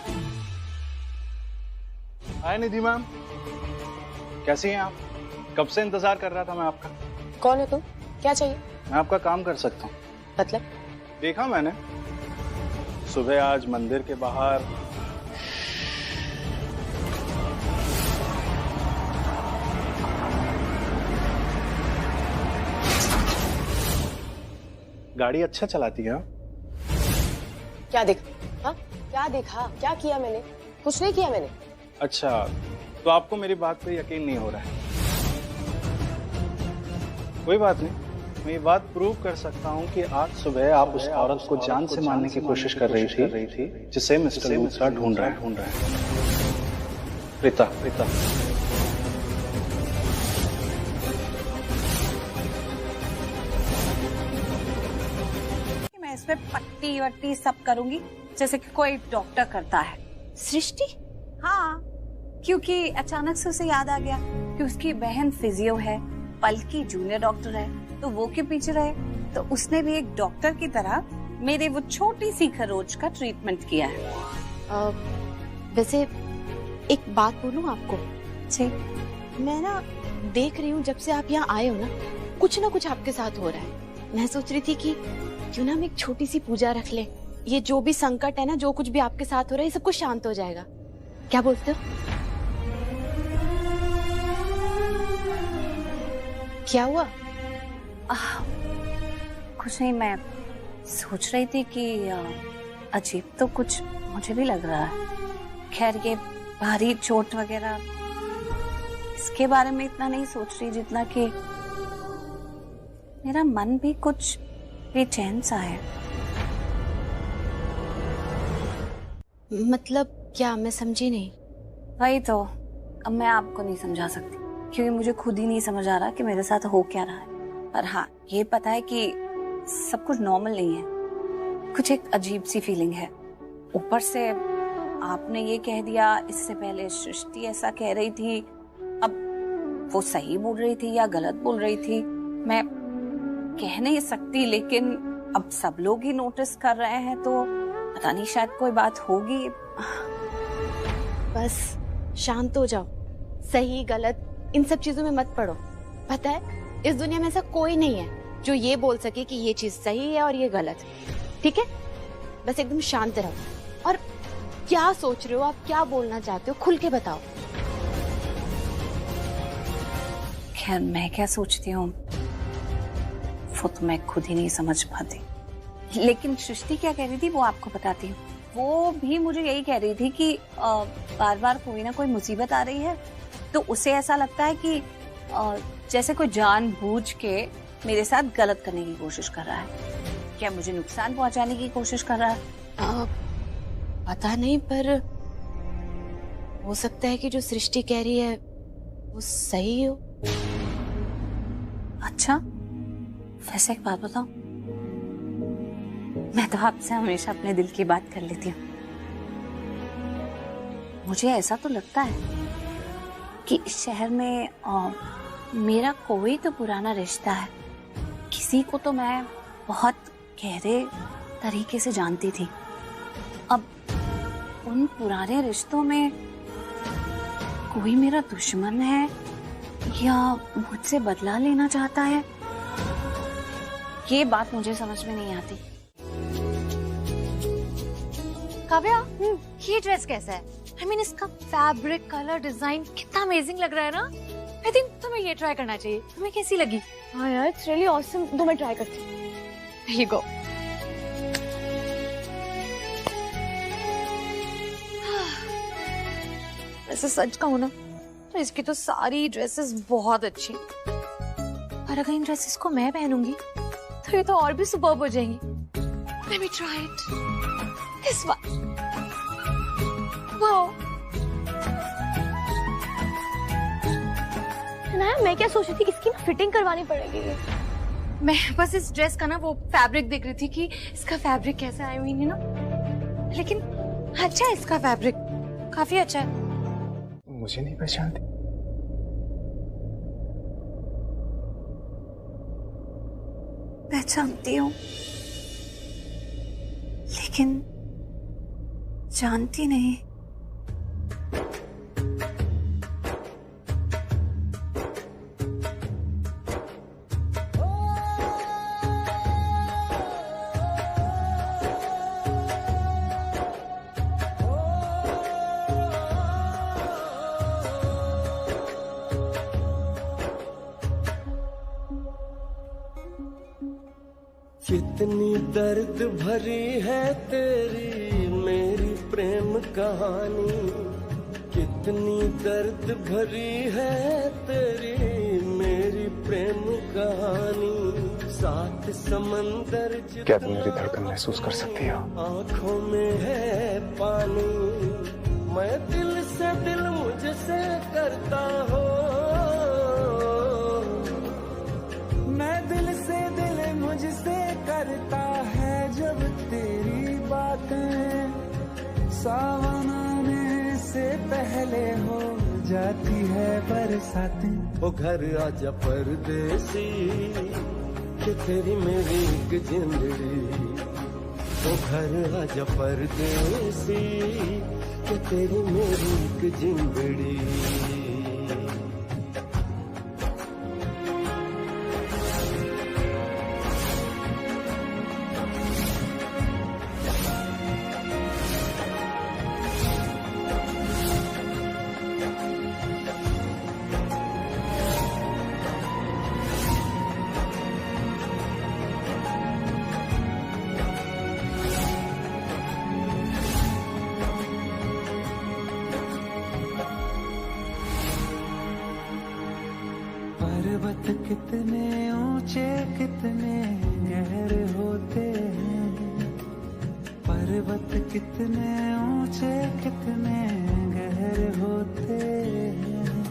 हाय निधि मैम, कैसी हैं आप? कब से इंतजार कर रहा था मैं आपका। कौन है तुम? क्या चाहिए? मैं आपका काम कर सकता हूँ। मतलब? देखा मैंने सुबह आज मंदिर के बाहर गाड़ी अच्छा चलाती है। क्या देखा? हाँ? क्या देखा? क्या किया मैंने? कुछ नहीं किया मैंने। अच्छा, तो आपको मेरी बात पे यकीन नहीं हो रहा है। कोई बात नहीं, मैं ये बात प्रूव कर सकता हूँ कि आज सुबह आप उस औरत को जान से मारने की कोशिश कर रही थी जिसे मिस्टर लूथरा ढूंढ रहा है। प्रीता, मैं इसमें पट्टी वट्टी सब करूंगी जैसे कि कोई डॉक्टर करता है। सृष्टि? हाँ, क्योंकि अचानक से उसे याद आ गया कि उसकी बहन फिजियो है, पलकी जूनियर डॉक्टर है, तो वो क्यों पीछे रहे। तो उसने भी एक डॉक्टर की तरह मेरे वो छोटी सी खरोच का ट्रीटमेंट किया है। वैसे एक बात बोलूं आपको? जी। मैं ना देख रही हूँ जब से आप यहाँ आए हो ना कुछ आपके साथ हो रहा है। मैं सोच रही थी कि क्यों ना हम एक छोटी सी पूजा रख ले। ये जो भी संकट है ना, जो कुछ भी आपके साथ हो रहा है, ये सब कुछ शांत हो जाएगा। क्या बोलते हो? क्या हुआ? कुछ नहीं, मैं सोच रही थी कि अजीब तो कुछ मुझे भी लग रहा है। खैर, ये भारी चोट वगैरह इसके बारे में इतना नहीं सोच रही जितना कि मेरा मन भी कुछ बेचैन सा है। मतलब क्या? मैं समझी नहीं। वही तो, अब मैं आपको नहीं समझा सकती क्योंकि मुझे खुद ही नहीं समझ आ रहा कि मेरे साथ हो क्या रहा है। पर हाँ, ये पता है कि सब कुछ नॉर्मल नहीं है, कुछ एक अजीब सी फीलिंग है। ऊपर से आपने ये कह दिया, इससे पहले सृष्टि ऐसा कह रही थी। अब वो सही बोल रही थी या गलत बोल रही थी, मैं कह नहीं सकती, लेकिन अब सब लोग ही नोटिस कर रहे हैं तो पता नहीं, शायद कोई बात होगी। बस शांत हो जाओ, सही गलत इन सब चीजों में मत पड़ो। पता है इस दुनिया में ऐसा कोई नहीं है जो ये बोल सके कि ये चीज सही है और ये गलत है, ठीक है? बस एकदम शांत रहो। और क्या सोच रहे हो आप, क्या बोलना चाहते हो, खुल के बताओ। खैर मैं क्या सोचती हूँ वो तो मैं खुद ही नहीं समझ पाती, लेकिन सृष्टि क्या कह रही थी वो आपको बताती हूँ। वो भी मुझे यही कह रही थी कि बार बार कोई ना कोई मुसीबत आ रही है तो उसे ऐसा लगता है कि जैसे कोई जानबूझ के मेरे साथ गलत करने की कोशिश कर रहा है, क्या मुझे नुकसान पहुंचाने की कोशिश कर रहा है। पता नहीं, पर हो सकता है कि जो सृष्टि कह रही है वो सही हो। अच्छा, वैसे एक बात बताओ, मैं तो आपसे हमेशा अपने दिल की बात कर लेती हूँ। मुझे ऐसा तो लगता है कि इस शहर में मेरा कोई तो पुराना रिश्ता है, किसी को तो मैं बहुत गहरे तरीके से जानती थी। अब उन पुराने रिश्तों में कोई मेरा दुश्मन है या मुझसे बदला लेना चाहता है, ये बात मुझे समझ में नहीं आती। काव्या, ये ड्रेस कैसा है? I mean, इसका फैब्रिक, कलर, डिजाइन कितना अमेजिंग लग रहा है ना। आई थिंक तुम्हें ये ट्राई करना चाहिए। तुम्हें कैसी लगी? हाँ यार, इट्स रियली ऑसम। दो मैं ट्राई करती हूँ। Here you go. वैसे सच कहूँ ना तो इसकी तो सारी ड्रेसेस बहुत अच्छी, और अगर इन ड्रेसेस को मैं पहनूंगी तो ये तो और भी सुपर्ब हो जाएंगी। Let me try it. This one. Wow. मैं क्या सोच रही थी, इसकी फिटिंग करवानी पड़ेगी। मैं बस इस ड्रेस का ना वो फैब्रिक देख रही थी कि इसका फैब्रिक कैसा है, I mean, ना, लेकिन अच्छा है इसका फैब्रिक, काफी अच्छा है। मुझे नहीं पहचानती? पहचानती हूँ, लेकिन जानती नहीं। कितनी दर्द भरी है तेरी मेरी प्रेम कहानी, कितनी दर्द भरी है तेरी मेरी प्रेम कहानी। सात समंदर क्या तुम मेरी धड़कन महसूस कर सकती हो? आंखों में है पानी, मैं दिल से दिल मुझसे करता हो, मैं दिल से दिल मुझसे करता है जब तेरी बातें सावन आने से पहले हो जाती है बरसातें। ओ घर आजा परदेसी कि तेरी मेरी एक जिंदड़ी, ओ घर आजा परदेसी कि तेरी मेरी एक जिंदड़ी। पर्वत कितने ऊंचे कितने गहरे होते हैं, पर्वत कितने ऊंचे कितने गहरे होते हैं।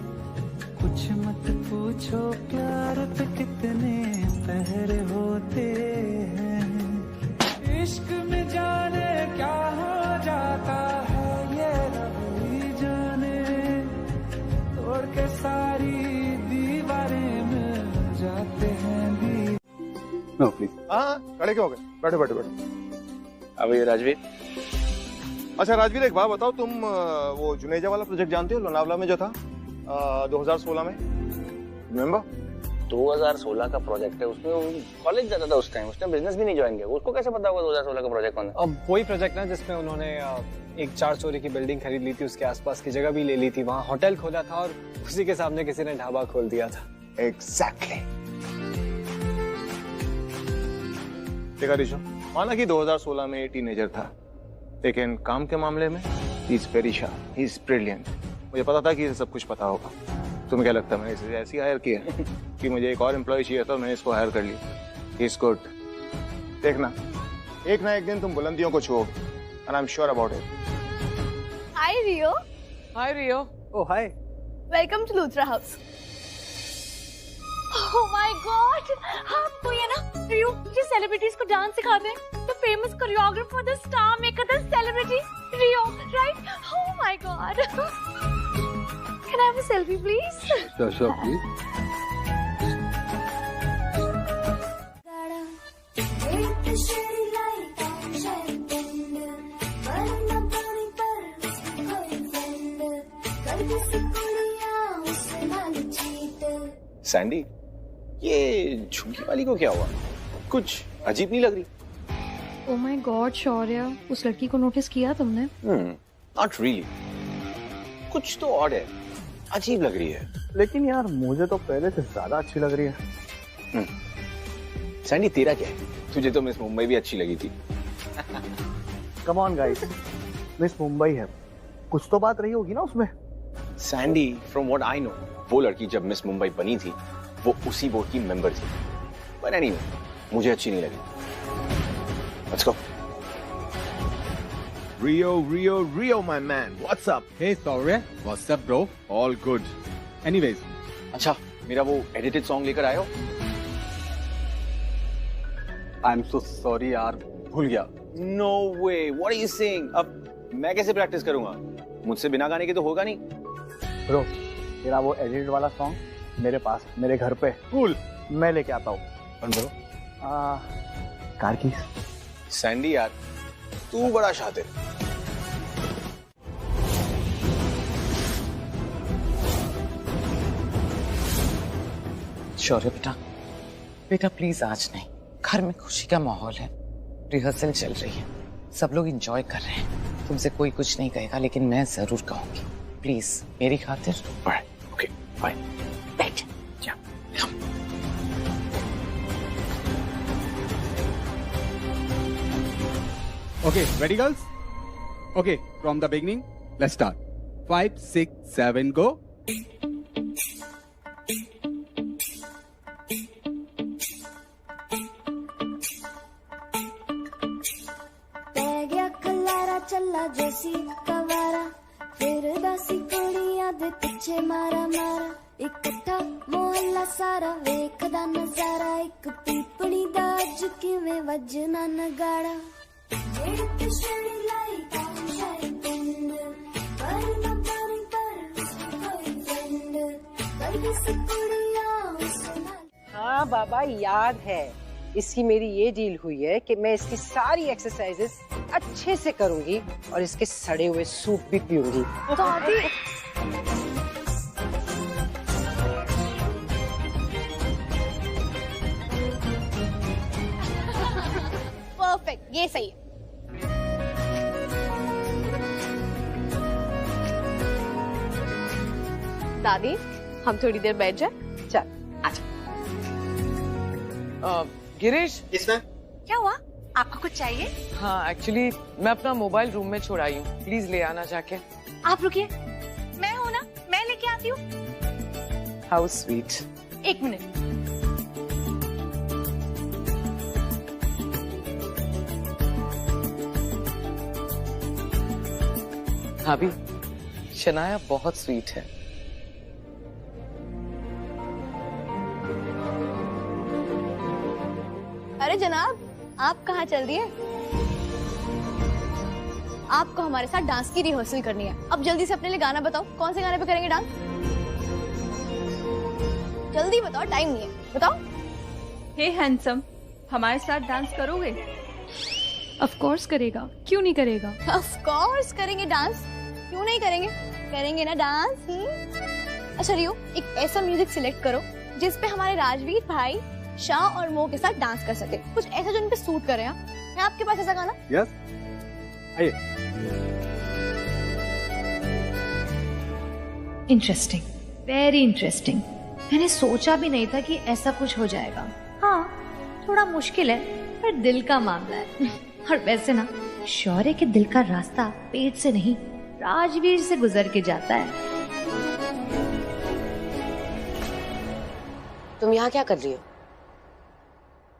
कुछ मत पूछो प्यार पे कितने पहरे होते हैं। इश्क में जाने क्या हो जाता है ये रब ही जाने, तोड़ के सारी दीवारें मिल जाते हैं भी। No please. हाँ खड़े क्यों हो गए? बैठो बैठो बैठो। अब ये राजवीर। अच्छा राजवीर एक बात बताओ, तुम वो जुनेजा वाला प्रोजेक्ट जानते हो लोनावला में जो था 2016 में, रिमेम्बर? 2016 का प्रोजेक्ट है, उसमें वो कॉलेज जाता था उस टाइम, उसने बिजनेस भी नहीं ज्वाइन किया, उसको कैसे पता होगा 2016 का प्रोजेक्ट कौन है? अब वही प्रोजेक्ट ना जिसमें उन्होंने एक 4 स्टोरी की बिल्डिंग खरीद ली थी, उसके आसपास की जगह भी ले ली थी, वहाँ होटल खोला था और उसी के सामने किसी ने ढाबा खोल दिया था। एग्जैक्टली। देखा ऋषु, माना कि 2016 में टीनेजर था, लेकिन काम के मामले में he is very sharp, he is brilliant. मुझे पता था कि इसे सब कुछ पता होगा। तुम्हें क्या लगता है मैंने इसे ऐसी हायर किया कि मुझे एक और एम्प्लॉय चाहिए था, मैंने इसको हायर कर लिया। He is good. देखना एक ना एक दिन तुम बुलंदियों को छुओगे, and I am sure about it. Hi Rio. Hi Rio. Oh hi. Welcome to Luthra house. Oh my God, आपको ये ना रियो ये सेलिब्रिटीज को डांस सिखाते हैं, the famous choreographer, the star maker, the celebrity Rio, right? Oh my God. Can I have a selfie, please? Sure, please. Sandy, ये झुमकी वाली को क्या हुआ? कुछ अजीब नहीं लग रही। Oh my God, शौर्य, उस लड़की को नोटिस किया तुमने? Not really. कुछ तो ऑड है, अजीब लग रही है। लेकिन यार मुझे तो पहले से ज्यादा अच्छी लग रही है। सैंडी तेरा क्या है? तुझे तो मिस मुंबई भी अच्छी लगी थी। Come on guys, miss Mumbai है, कुछ तो बात रही होगी ना उसमें। Sandy, from what I know, वो लड़की जब मिस मुंबई बनी थी वो उसी बोर्ड की मेंबर थी। पर एनीवे, मुझे अच्छी नहीं लगी। Let's go. Rio, my man. What's up? Hey, Saurya. What's up, bro? All good. Anyways. अच्छा, मेरा वो एडिटेड सॉन्ग लेकर आए हो? I'm so sorry यार, भूल गया। No way. What are you saying? अब मैं कैसे प्रैक्टिस करूंगा? मुझसे बिना गाने के तो होगा नहीं। ब्रो, तेरा वो एडिट वाला सॉन्ग मेरे पास, मेरे घर पे। कूल, मैं लेके आता हूँ। ब्रो, कार की। सैंडी यार, तू बड़ा शातिर। शौर्य बेटा, बेटा प्लीज आज नहीं, घर में खुशी का माहौल है, रिहर्सल चल रही है, सब लोग एंजॉय कर रहे हैं, तुमसे कोई कुछ नहीं कहेगा लेकिन मैं जरूर कहूंगी, प्लीज मेरी खातिर। Okay bye. बैठ जा। Okay, ready, girls? Okay, from the beginning, let's start. 5, 6, 7, go. चला जैसी कवारा, फिर दासी कुड़ियां दे पीछे मारा मारा, इकट्ठा मोहल्ला सारा वेखदा नजारा, एक पीपणी दा अज किवें वजना नगाड़ा। हाँ बाबा याद है, इसकी मेरी ये डील हुई है कि मैं इसकी सारी एक्सरसाइजेस अच्छे से करूंगी और इसके सड़े हुए सूप भी पीऊंगी। परफेक्ट, ये सही है। दादी, हम थोड़ी देर बैठ जाए? चल आजा। गिरीश, क्या हुआ? आपको कुछ चाहिए? हाँ एक्चुअली मैं अपना मोबाइल रूम में छोड़ आई हूँ, प्लीज ले आना जाके। आप रुकिए, मैं हूँ ना, मैं लेके आती हूँ। How sweet. एक मिनट। भाभी, शनाया बहुत स्वीट है। अरे जनाब, आप कहाँ चल रही है? आपको हमारे साथ डांस की रिहर्सल करनी है। अब जल्दी से अपने लिए गाना बताओ, कौन से गाने पे करेंगे डांस? जल्दी बताओ, टाइम नहीं है, बताओ। हे हैंडसम, हमारे साथ डांस करोगे? ऑफ कोर्स करेगा, क्यों नहीं करेगा? ऑफ कोर्स करेंगे डांस, क्यों नहीं करेंगे? करेंगे ना डांस ही। अच्छा रियो, एक ऐसा म्यूजिक सिलेक्ट करो जिस पे हमारे राजवीर भाई शाह और मो के साथ डांस कर सके, कुछ ऐसा जो उन पे सूट करे। है आपके पास ऐसा गाना? यस, आइए। Interesting, very interesting. मैंने सोचा भी नहीं था कि ऐसा कुछ हो जाएगा। हाँ, थोड़ा मुश्किल है, पर दिल का मामला है। और वैसे ना, शौर्य के दिल का रास्ता पेट से नहीं, राजवीर से गुजर के जाता है। तुम यहाँ क्या कर रही हो?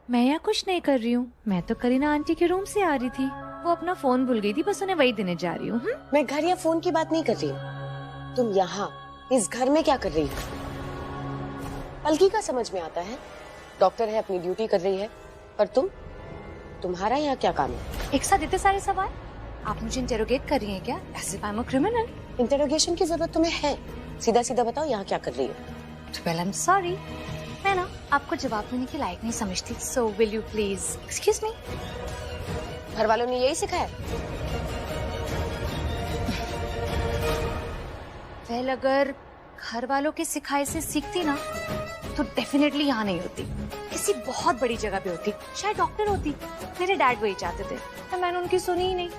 मैं यहाँ कुछ नहीं कर रही हूँ, मैं तो करीना आंटी के रूम से आ रही थी। वो अपना फोन भूल गई थी, बस उन्हें वही देने जा रही हूँ। मैं घर या फोन की बात नहीं कर रही हूँ। तुम यहाँ इस घर में क्या कर रही हो? पलकी का समझ में आता है, डॉक्टर है, अपनी ड्यूटी कर रही है, पर तुम्हारा यहाँ क्या काम है? एक साथ इतने सारे सवाल? आप मुझे इंटेरोगेट कर रही हैं क्या? ऐसे I am a criminal. Interrogation की जरूरत तुम्हें है? सीधा सीधा बताओ यहाँ क्या कर रही हो? वेल आई एम सॉरी, मैं ना आपको जवाब देने के लायक नहीं समझती, so will you please excuse me? घर वालों ने यही सिखाया? वेल अगर घर वालों के सिखाए से सीखती ना, तो डेफिनेटली यहाँ नहीं होती, किसी बहुत बड़ी जगह पे होती, शायद डॉक्टर होती। मेरे डैड वही चाहते थे, तो मैंने उनकी सुनी ही नहीं।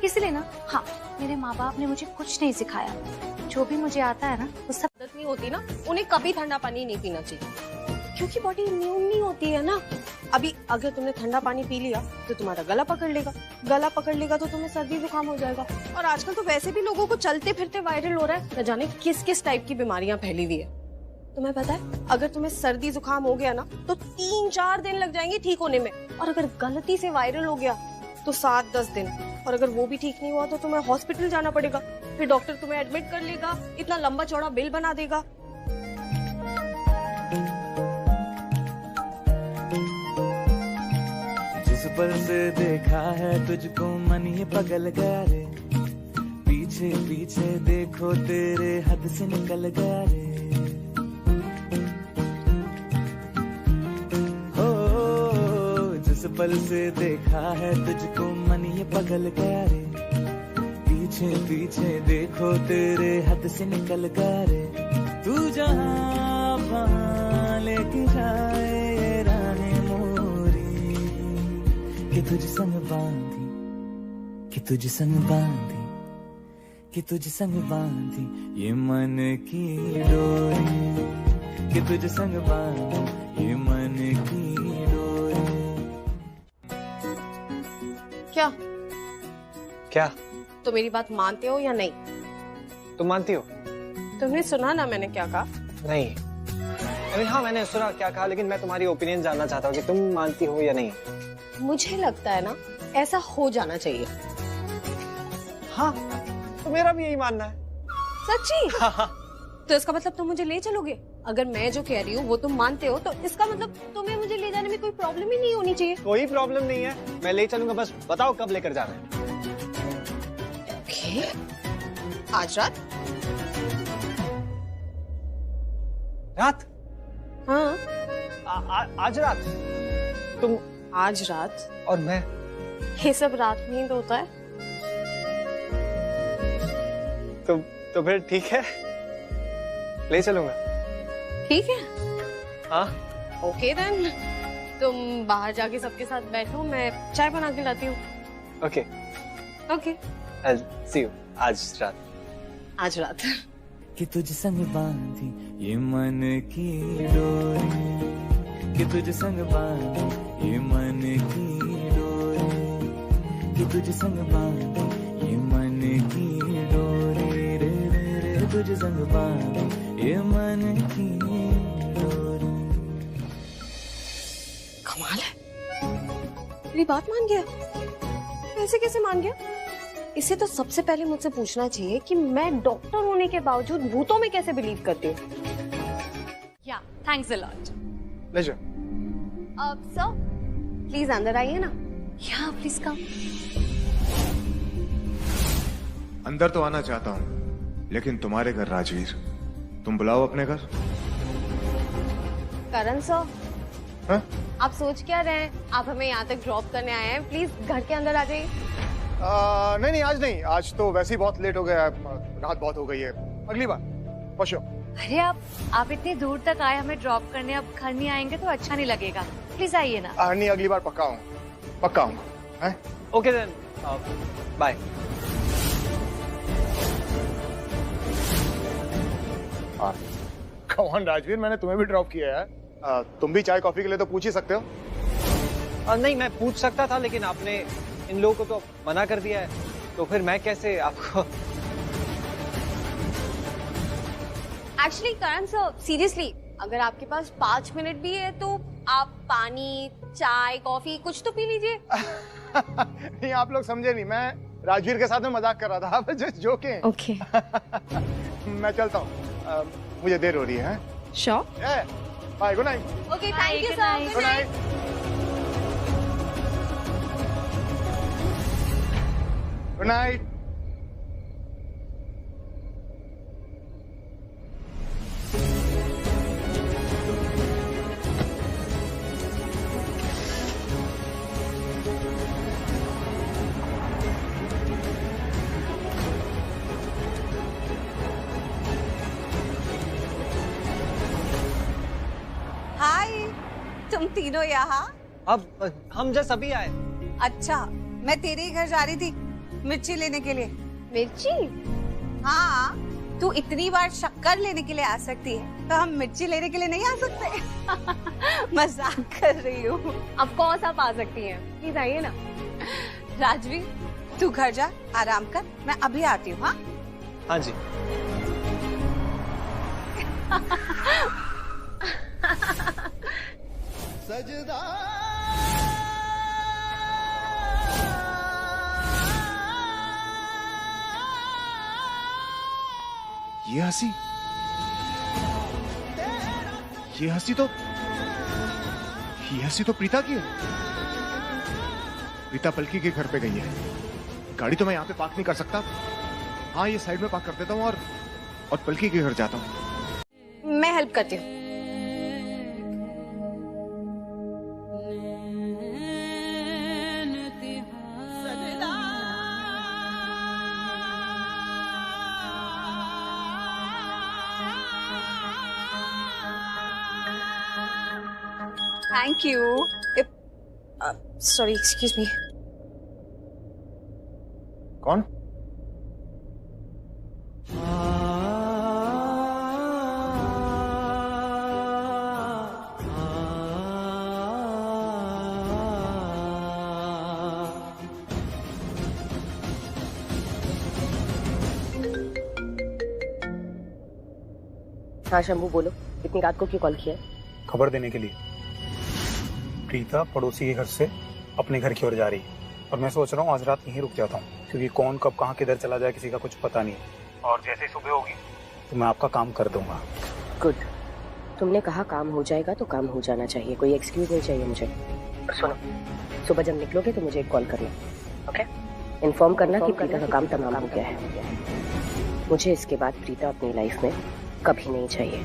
इसलिए ना, हाँ, मेरे माँ बाप ने मुझे कुछ नहीं सिखाया। जो भी मुझे आता है ना, वो सब आदत नहीं होती ना, उन्हें कभी ठंडा पानी नहीं पीना चाहिए, क्योंकि बॉडी इम्यून नहीं होती है ना। अभी अगर तुमने ठंडा पानी पी लिया तो तुम्हारा गला पकड़ लेगा, गला पकड़ लेगा तो तुम्हें सर्दी जुकाम हो जाएगा। और आजकल तो वैसे भी लोगों को चलते फिरते वायरल हो रहा है, न जाने किस किस टाइप की बीमारियां फैली हुई है। तुम्हें पता है, अगर तुम्हें सर्दी जुकाम हो गया ना, तो 3-4 दिन लग जाएंगे ठीक होने में, और अगर गलती से वायरल हो गया तो 7-10 दिन, और अगर वो भी ठीक नहीं हुआ तो तुम्हें हॉस्पिटल जाना पड़ेगा, फिर डॉक्टर तुम्हें एडमिट कर लेगा, इतना लंबा चौड़ा बिल बना देगा। जिस पल से देखा है तुझको मन ये पगल गया रे, पीछे पीछे देखो तेरे हद से निकल गया रे। जिस पल से देखा है तुझको मन ये पगल गया रे, पीछे पीछे देखो तेरे हद से निकल गया रे। तू जहाँ लेके जाए ये राहें मोरी, कि तुझ संग बांधी, कि तुझ संग बांधी, कि तुझ संग बांधी ये मन की डोरी, कि तुझ संग बांधी ये मन की डोरी। क्या तो मेरी बात मानते हो या नहीं? तुम मानती हो? तुमने सुना ना मैंने क्या कहा? नहीं, हाँ मैंने सुना क्या कहा, लेकिन मैं तुम्हारी ओपिनियन जानना चाहता हूँ कि तुम मानती हो या नहीं। मुझे लगता है ना, ऐसा हो जाना चाहिए। हाँ, तो मेरा भी यही मानना है। सच्ची? तो इसका मतलब तुम मुझे ले चलोगे? अगर मैं जो कह रही हूँ वो तुम मानते हो, तो इसका मतलब तुम्हें मुझे ले जाने में कोई प्रॉब्लम ही नहीं होनी चाहिए। कोई प्रॉब्लम नहीं है, मैं ले चलूंगा, बस बताओ कब लेकर जाना है। ओके, आज रात? रात? हाँ। आज रात? तुम? आज रात? और मैं? ये सब रात में ही तो होता है। तो फिर ठीक है, ले चलूंगा। ठीक है। हाँ। ओके देन, तुम बाहर जाके सबके साथ बैठो, मैं चाय बना के लाती हूँ। Okay. Okay. I'll see you आज रात। आज रात। कि तुझ संग बांधी ये मन की डोरी, कि तुझ संग बांधी ये मन की डोरी, कि तुझ संग बांधी ये मन की डोरी रे रे रे, तुझ संग बांधी ये मन की डोरी। कमाल है, मेरी बात मान गया। ऐसे कैसे मान गया? इसे तो सबसे पहले मुझसे पूछना चाहिए कि मैं डॉक्टर होने के बावजूद भूतों में कैसे बिलीव करती हूँ। या thanks a lot. Pleasure. Sir please अंदर आइए ना। या प्लीज कम। अंदर तो आना चाहता हूँ, लेकिन तुम्हारे घर राजवीर, तुम बुलाओ अपने घर। करण सर। हाँ? आप सोच क्या रहे हैं? आप हमें यहाँ तक ड्रॉप करने आए हैं, प्लीज घर के अंदर आ जाइए। नहीं, आज नहीं, आज तो वैसे ही बहुत लेट हो गया, रात बहुत हो गई है, अगली बार पशो। अरे आप इतनी दूर तक आए हमें ड्रॉप करने, अब घर नहीं आएंगे तो अच्छा नहीं लगेगा, प्लीज आइए ना। नहीं, अगली बार पक्का आऊंगा। Okay then, bye. कौन राजवीर, मैंने तुम्हें भी ड्रॉप किया है, तुम भी चाय कॉफी के लिए तो पूछ ही सकते हो। नहीं, मैं पूछ सकता था लेकिन आपने इन लोगों को तो मना कर दिया है, तो फिर मैं कैसे आपको। एक्चुअली करण सर, सीरियसली अगर आपके पास 5 मिनट भी है तो आप पानी, चाय, कॉफी कुछ तो पी लीजिए। नहीं, आप लोग समझे नहीं, मैं राजवीर के साथ में मजाक कर रहा था, जस्ट जोकिंग। ओके। मैं चलता हूँ, मुझे देर हो रही है। Sure? Bye, good night. Okay, thank you sir, good night. Good night. Hi, तुम तीनों यहाँ? अब हम जस्ट अभी आए। अच्छा, मैं तेरे ही घर जा रही थी मिर्ची लेने के लिए। मिर्ची? हाँ, तू इतनी बार शक्कर लेने के लिए आ सकती है, तो हम मिर्ची लेने के लिए नहीं आ सकते? मजाक कर रही हूँ। ऑफ कोर्स आप आ सकती हैं, प्लीज आइए ना। राजवीर, तू घर जा, आराम कर, मैं अभी आती हूँ। हाँ हाँ जी। सजदा ये हंसी तो प्रीता की है। प्रीता पलकी के घर पे गई है। गाड़ी तो मैं यहाँ पे पार्क नहीं कर सकता। हाँ, ये साइड में पार्क कर देता हूँ और पलकी के घर जाता हूँ। मैं हेल्प करती हूँ। Thank you. Sorry, excuse me. कौन? हाँ शंभू, बोलो, इतनी रात को क्यों कॉल किया? खबर देने के लिए। प्रीता पड़ोसी के घर से अपने घर की ओर जा रही है और मैं सोच रहा हूँ आज रात यहीं रुक जाता हूँ, क्योंकि कौन कब कहाँ किधर चला जाए किसी का कुछ पता नहीं है। और जैसे ही सुबह होगी तो मैं आपका काम कर दूंगा। गुड, तुमने कहा काम हो जाएगा तो काम हो जाना चाहिए, कोई एक्सक्यूज नहीं चाहिए मुझे। सुनो, सुबह जब निकलोगे तो मुझे एक कॉल करना, ओके? इन्फॉर्म करना कि प्रीता का काम तमाम हो गया है। मुझे इसके बाद प्रीता अपनी लाइफ में कभी नहीं चाहिए,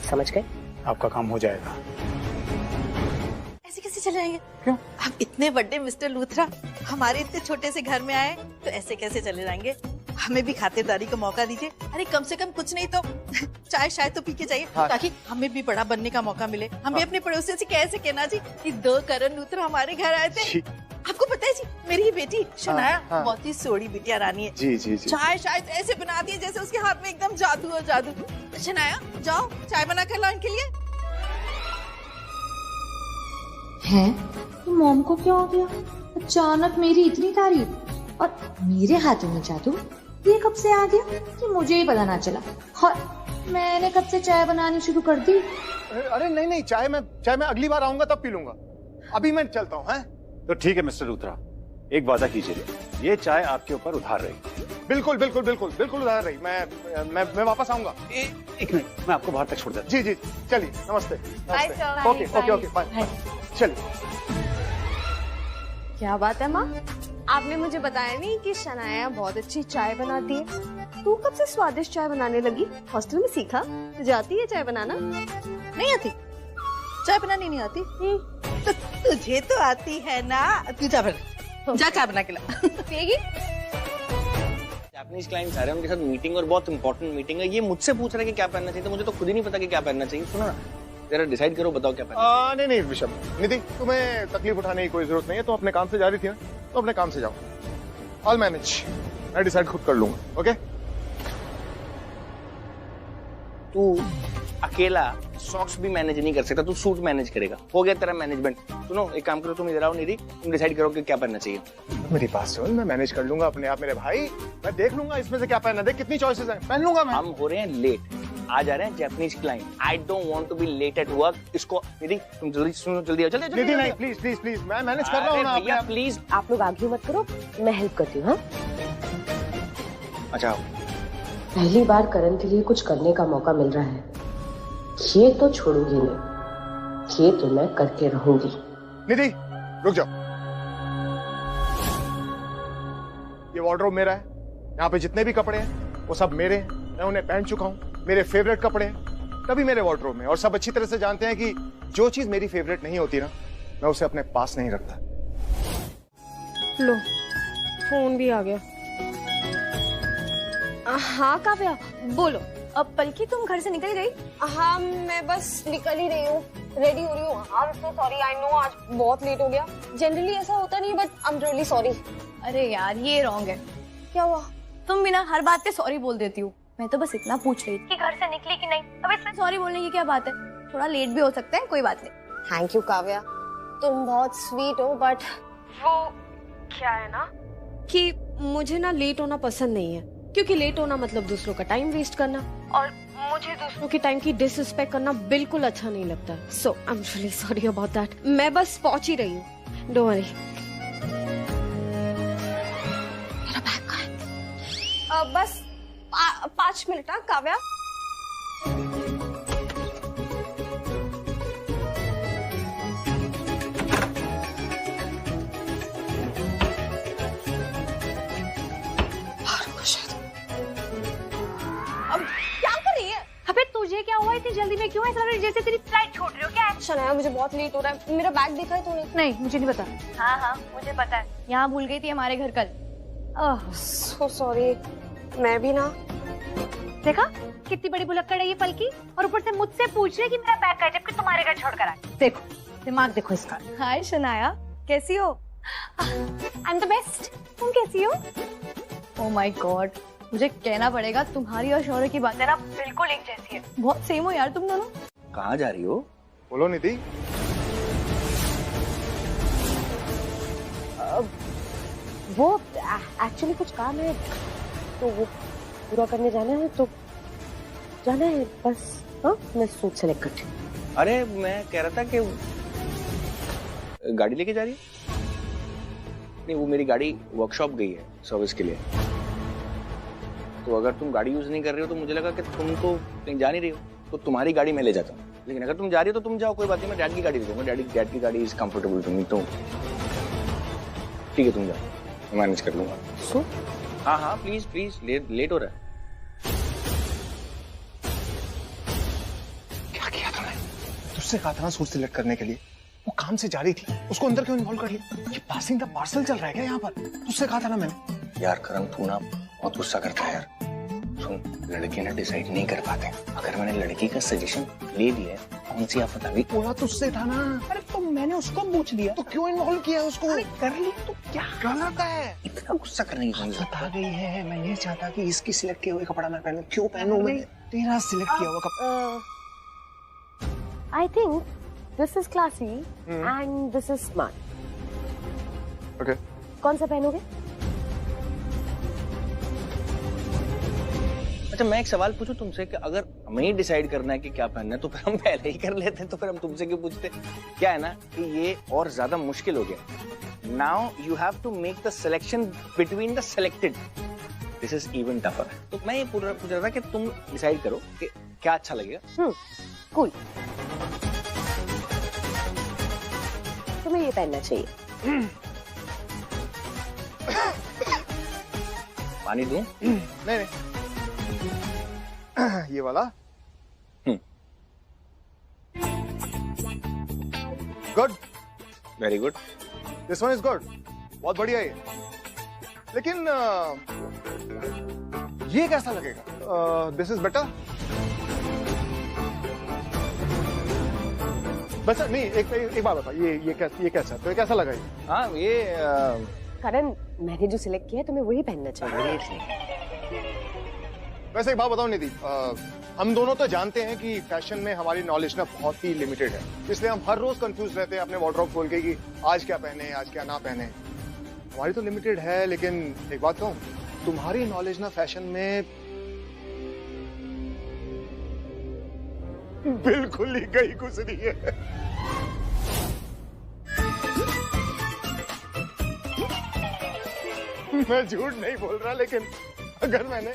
समझ गए? आपका काम हो जाएगा। ऐसे कैसे चले जाएंगे? क्यों? आप इतने बड़े मिस्टर लूथरा हमारे इतने छोटे से घर में आए तो ऐसे कैसे चले जाएंगे? हमें भी खातिरदारी का मौका दीजिए। अरे कम से कम कुछ नहीं तो चाय शायद तो पी के जाइए, ताकि हमें भी बड़ा बनने का मौका मिले। हम भी अपने पड़ोसियों से कह सके ना जी कि 2 करण लूथरा हमारे घर आए थे। आपको पता है जी, मेरी ही बेटी शनाया बहुत ही सोड़ी बिटिया रानी है। जी जी जी। चाय शायद ऐसे बनाती है जैसे उसके हाथ में एकदम जादू हो जादू। शनाया, जाओ चाय बना कर लाओ इनके लिए। है तो मॉम को क्या हो गया? अचानक मेरी इतनी तारीफ और मेरे हाथों में जादू, ये कब से आ गया कि मुझे ही पता ना चला। और मैंने कब से चाय बनानी शुरू कर दी। अरे नहीं नहीं, चाय मैं अगली बार आऊंगा तब पी लूंगा, अभी मैं चलता हूँ। तो ठीक है मिस्टर लूथरा, एक वादा कीजिए, ये चाय आपके ऊपर उधार रहेगी। बिल्कुल बिल्कुल बिल्कुल बिल्कुल उधार रही। मैं वापस आऊंगा। एक मिनट, मैं आपको बाहर तक छोड़ देता हूँ। जी जी, चलिए, नमस्ते। Okay okay okay, bye. चलिए। क्या बात है माँ, आपने मुझे बताया नहीं कि शनाया बहुत अच्छी चाय बनाती है। तू कब से स्वादिष्ट चाय बनाने लगी? हॉस्टल में सीखा? तुझे आती है चाय बनाना? नहीं आती? चाय बनानी नहीं आती? तो तुझे तो आती है ना, तू जा फिर, जा चाय बना के ला। पिएगी? जापानीज क्लाइंट्स आ रहे हैं, उनके साथ मीटिंग और बहुत इंपॉर्टेंट मीटिंग है। ये मुझसे पूछ रहे हैं कि क्या पहनना चाहिए, तो मुझे तो खुद ही नहीं पता कि क्या पहनना चाहिए। सुनो ना, जरा डिसाइड करो, बताओ क्या पहनना। नहीं नहीं ऋषभ, निधि तुम्हें तकलीफ उठाने की कोई जरूरत नहीं है। तुम अपने काम से जा रही थी ना, तो अपने काम से जाओ। ऑल मैनेज, मैं डिसाइड खुद कर लूंगा। ओके? तू अकेला सॉक्स भी मैनेज नहीं कर सकता, तू सूट मैनेज करेगा। हो गया तेरा मैनेजमेंट। सुनो, एक काम करो, तुम इधर आओ निधि, तुम डिसाइड करो कि क्या पहनना चाहिए। मेरी बात सुन, मैं मैनेज कर लूंगा अपने आप। मेरे भाई, मैं देख लूंगा इसमें से क्या पहनना। देख कितनी चॉइसेस हैं, पहन लूंगा मैं। हम हो रहे हैं लेट, आ जा रहे हैं Japanese client. I don't want to be late at work. इसको निधि तुम जल्दी सुनो, जल्दी आओ। चलिए निधि नहीं, प्लीज प्लीज प्लीज, मैं मैनेज कर रहा हूँ ना भैया, प्लीज। आप लोग आर्ग्यू मत करो, मैं हेल्प करती हूँ। हाँ, अच्छा, पहली बार करण के लिए कुछ करने का मौका मिल रहा है, ये तो छोड़ूंगी नहीं, ये तो मैं करके रहूंगी। निधि रुक जाओ, ये वार्डरोब मेरा है। यहाँ पे जितने भी कपड़े हैं वो सब मेरे हैं, मैं उन्हें पहन चुका हूँ। मेरे फेवरेट कपड़े हैं तभी मेरे वार्डरोब में, और सब अच्छी तरह से जानते हैं कि जो चीज मेरी फेवरेट नहीं होती ना, मैं उसे अपने पास नहीं रखता। लो, फोन भी आ गया। हाँ काव्या, बोलो। अब पलकी तुम घर से निकल गई? हाँ, मैं बस निकल ही रही हूँ, रेडी हो रही हूँ। I am so sorry, I know आज बहुत लेट हो गया। जनरली ऐसा होता नहीं, but I am really sorry. अरे यार, ये रॉन्ग है। क्या हुआ? तुम बिना हर बात पे सॉरी बोल देती हो। मैं तो बस इतना पूछ रही थी कि घर से निकली कि नहीं। अब इसमें सॉरी बोलने की क्या बात है? थोड़ा लेट भी हो सकता है, कोई बात नहीं। थैंक यू काव्या, तुम बहुत स्वीट हो, बट वो क्या है ना कि मुझे ना लेट होना पसंद नहीं है, क्योंकि लेट होना मतलब दूसरों का टाइम वेस्ट करना, और मुझे दूसरों के टाइम की डिसरिस्पेक्ट करना बिल्कुल अच्छा नहीं लगता। So I am really sorry about that. मैं बस पहुंच ही रही हूँ, डोंट वरी। मेरा बैग कहाँ है? बस 5 मिनट। हाँ काव्या, अबे तुझे क्या हुआ? इतनी जल्दी में क्यों? ऐसा लग रहा है जैसे तेरी फ्लाइट छोड़ रही हो। क्या है? शनाया, मुझे बहुत लेट हो रहा है। मेरा बैग देखा है तूने? नहीं, मुझे नहीं पता। हाँ हाँ, मुझे पता है। यहाँ भूल गई थी हमारे घर कल। So sorry. मैं भी ना। देखा कितनी बड़ी भुलक्कड़ है ये पलकी, और ऊपर से मुझसे पूछ रही कि मेरा बैग कहाँ है, जबकि तुम्हारे घर छोड़ कर आए। देखो दिमाग देखो इसका। हाय शनाया, कैसी हो? I am the best. तुम कैसी हो? ओह माय गॉड, मुझे कहना पड़ेगा तुम्हारी और शौर्य की बातें ना बिल्कुल एक जैसी है। बहुत सेम हो यार तुम दोनों। कहाँ जा रही हो? बोलो निधि। वो एक्चुअली कुछ काम है, तो वो पूरा करने जाना है, तो जाना है बस। हाँ, मैं सूट सेलेक्ट करती हूँ। अरे मैं कह रहा था कि गाड़ी लेके जा रही है? नहीं, वो मेरी गाड़ी वर्कशॉप गई है सर्विस के लिए। तो अगर तुम गाड़ी यूज नहीं कर रही हो तो मुझे लगा कि तुम तो कहीं जा नहीं रही हो, तो तुम्हारी गाड़ी मैं ले जाता हूँ। लेकिन अगर तुम जा रही हो तो तुम जाओ, कोई बात नहीं। मैं डैड की गाड़ी ले जाऊंगा। डैड की गाड़ी इज कंफर्टेबल टू मी, तो ठीक है तुम जाओ, मैं मैनेज कर लूंगा। सो हाँ हाँ, प्लीज प्लीज, लेट हो रहा है। क्या किया तुमने? तुझसे कहा था ना सूट सिलेक्ट करने के लिए। वो काम से जा रही थी, उसको अंदर क्यों इन्वॉल्व कर लिया? ये पासिंग द पार्सल चल रहा है क्या यहाँ पर? तुझसे कहा था ना मैंने। यार करण, तू ना बहुत गुस्सा करता है यार। सुन, लड़के ना डिसाइड नहीं कर पाते। अगर मैंने लड़की का सजेशन ले लिया है, कौन सी आफत आ गई? बोला तुझसे था ना। अरे तो मैंने उसको पूछ लिया, तो क्यों इन्वॉल्व किया उसको? कर ली तो क्या गलत है? इतना गुस्सा करने की आदत आ गई है। मैं ये चाहता कि इसकी सिलेक्ट किए हुए कपड़ा मैं पहनूं। क्यों पहनूं मैं तेरा सिलेक्ट किया हुआ कपड़ा? I think this is classy and this is smart. Okay, कौन सा पहनोगे? अच्छा, मैं एक सवाल पूछूं तुमसे कि अगर हमें ही डिसाइड करना है कि क्या पहनना है तो फिर हम पहले ही कर लेते, तो फिर हम तुमसे क्यों पूछते? क्या है ना कि ये और ज्यादा मुश्किल हो गया। Now you have to make the selection between the selected. This is even tougher. तो मैं ये पूछ रहा था कि तुम डिसाइड करो कि क्या अच्छा लगेगा। कूल। तुम्हें ये पहनना चाहिए। पानी दूं? नहीं नहीं, ये वाला। Good, very good. This one is good, बहुत बढ़िया है। लेकिन ये कैसा लगेगा? This is better. बस नहीं, एक बात बता, ये कैसा, तो ये कैसा लगा? हाँ ये करण, मैंने जो सिलेक्ट किया है तुम्हें वही पहनना चाहिए। वैसे एक बात बताओ निधि, हम दोनों तो जानते हैं कि फैशन में हमारी नॉलेज ना बहुत ही लिमिटेड है, इसलिए हम हर रोज कंफ्यूज रहते हैं अपने वार्डरोब खोल के कि आज क्या पहने, आज क्या ना पहने। हमारी तो लिमिटेड है, लेकिन एक बात कहूं, तुम्हारी नॉलेज ना फैशन में बिल्कुल ही गई गुजरी है। मैं झूठ नहीं बोल रहा, लेकिन अगर मैंने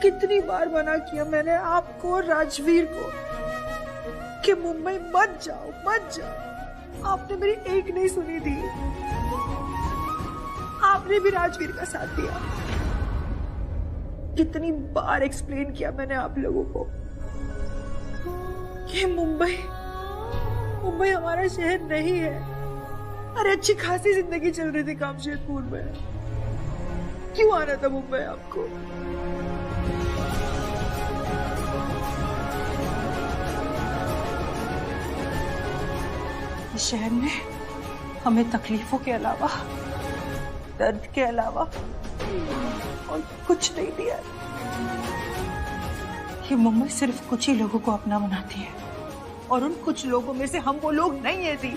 कितनी बार मना किया मैंने आपको और राजवीर को कि मुंबई मत जाओ मत जाओ। आपने मेरी एक नहीं सुनी थी। आपने भी राजवीर का साथ दिया। कितनी बार एक्सप्लेन किया मैंने आप लोगों को कि मुंबई हमारा शहर नहीं है। अरे अच्छी खासी जिंदगी चल रही थी कामशेदपुर में, क्यों आना था मुंबई आपको? इस शहर ने हमें तकलीफों के अलावा, दर्द के अलावा और कुछ नहीं दिया। ये मुंबई सिर्फ कुछ ही लोगों को अपना बनाती है, और उन कुछ लोगों में से हम वो लोग नहीं है दी।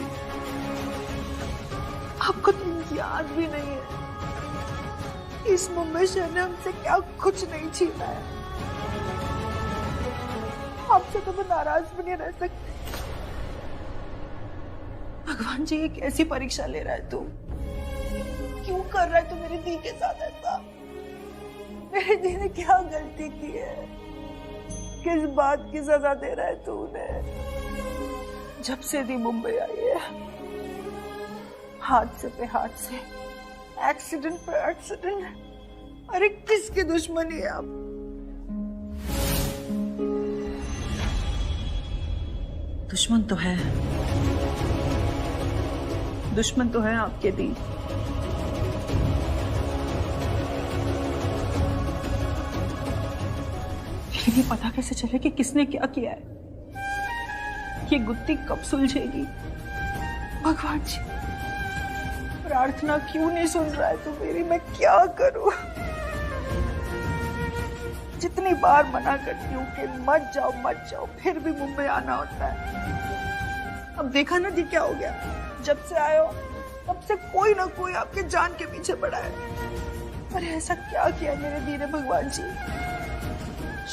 आपको तो याद भी नहीं है इस मुंबई शहर ने हमसे क्या कुछ नहीं छीना है। आपसे तो मैं नाराज भी नहीं रह सकती। भगवान जी, ये कैसी परीक्षा ले रहा है तू? क्यों कर रहा है तू मेरी दी के साथ ऐसा? मेरी दी ने क्या गलती की है? किस बात की सजा दे रहा है तू उन्हें? जब से दी मुंबई आई है, हादसे पे हादसे, एक्सीडेंट पे एक्सीडेंट। अरे किसकी दुश्मनी है आप? दुश्मन तो है, दुश्मन तो है आपके दी। लेकिन ये पता कैसे चले कि किसने क्या किया है? ये गुत्थी कब सुलझेगी? भगवान जी, प्रार्थना क्यों नहीं सुन रहा है तू मेरी? मैं क्या करूं? जितनी बार मना करती हूँ कि मत जाओ, फिर भी मुंबई आना होता है। अब देखा ना दी क्या हो गया? जब से आए हो तब से कोई ना कोई आपके जान के पीछे पड़ा है। अरे ऐसा क्या किया मेरे दी ने भगवान जी,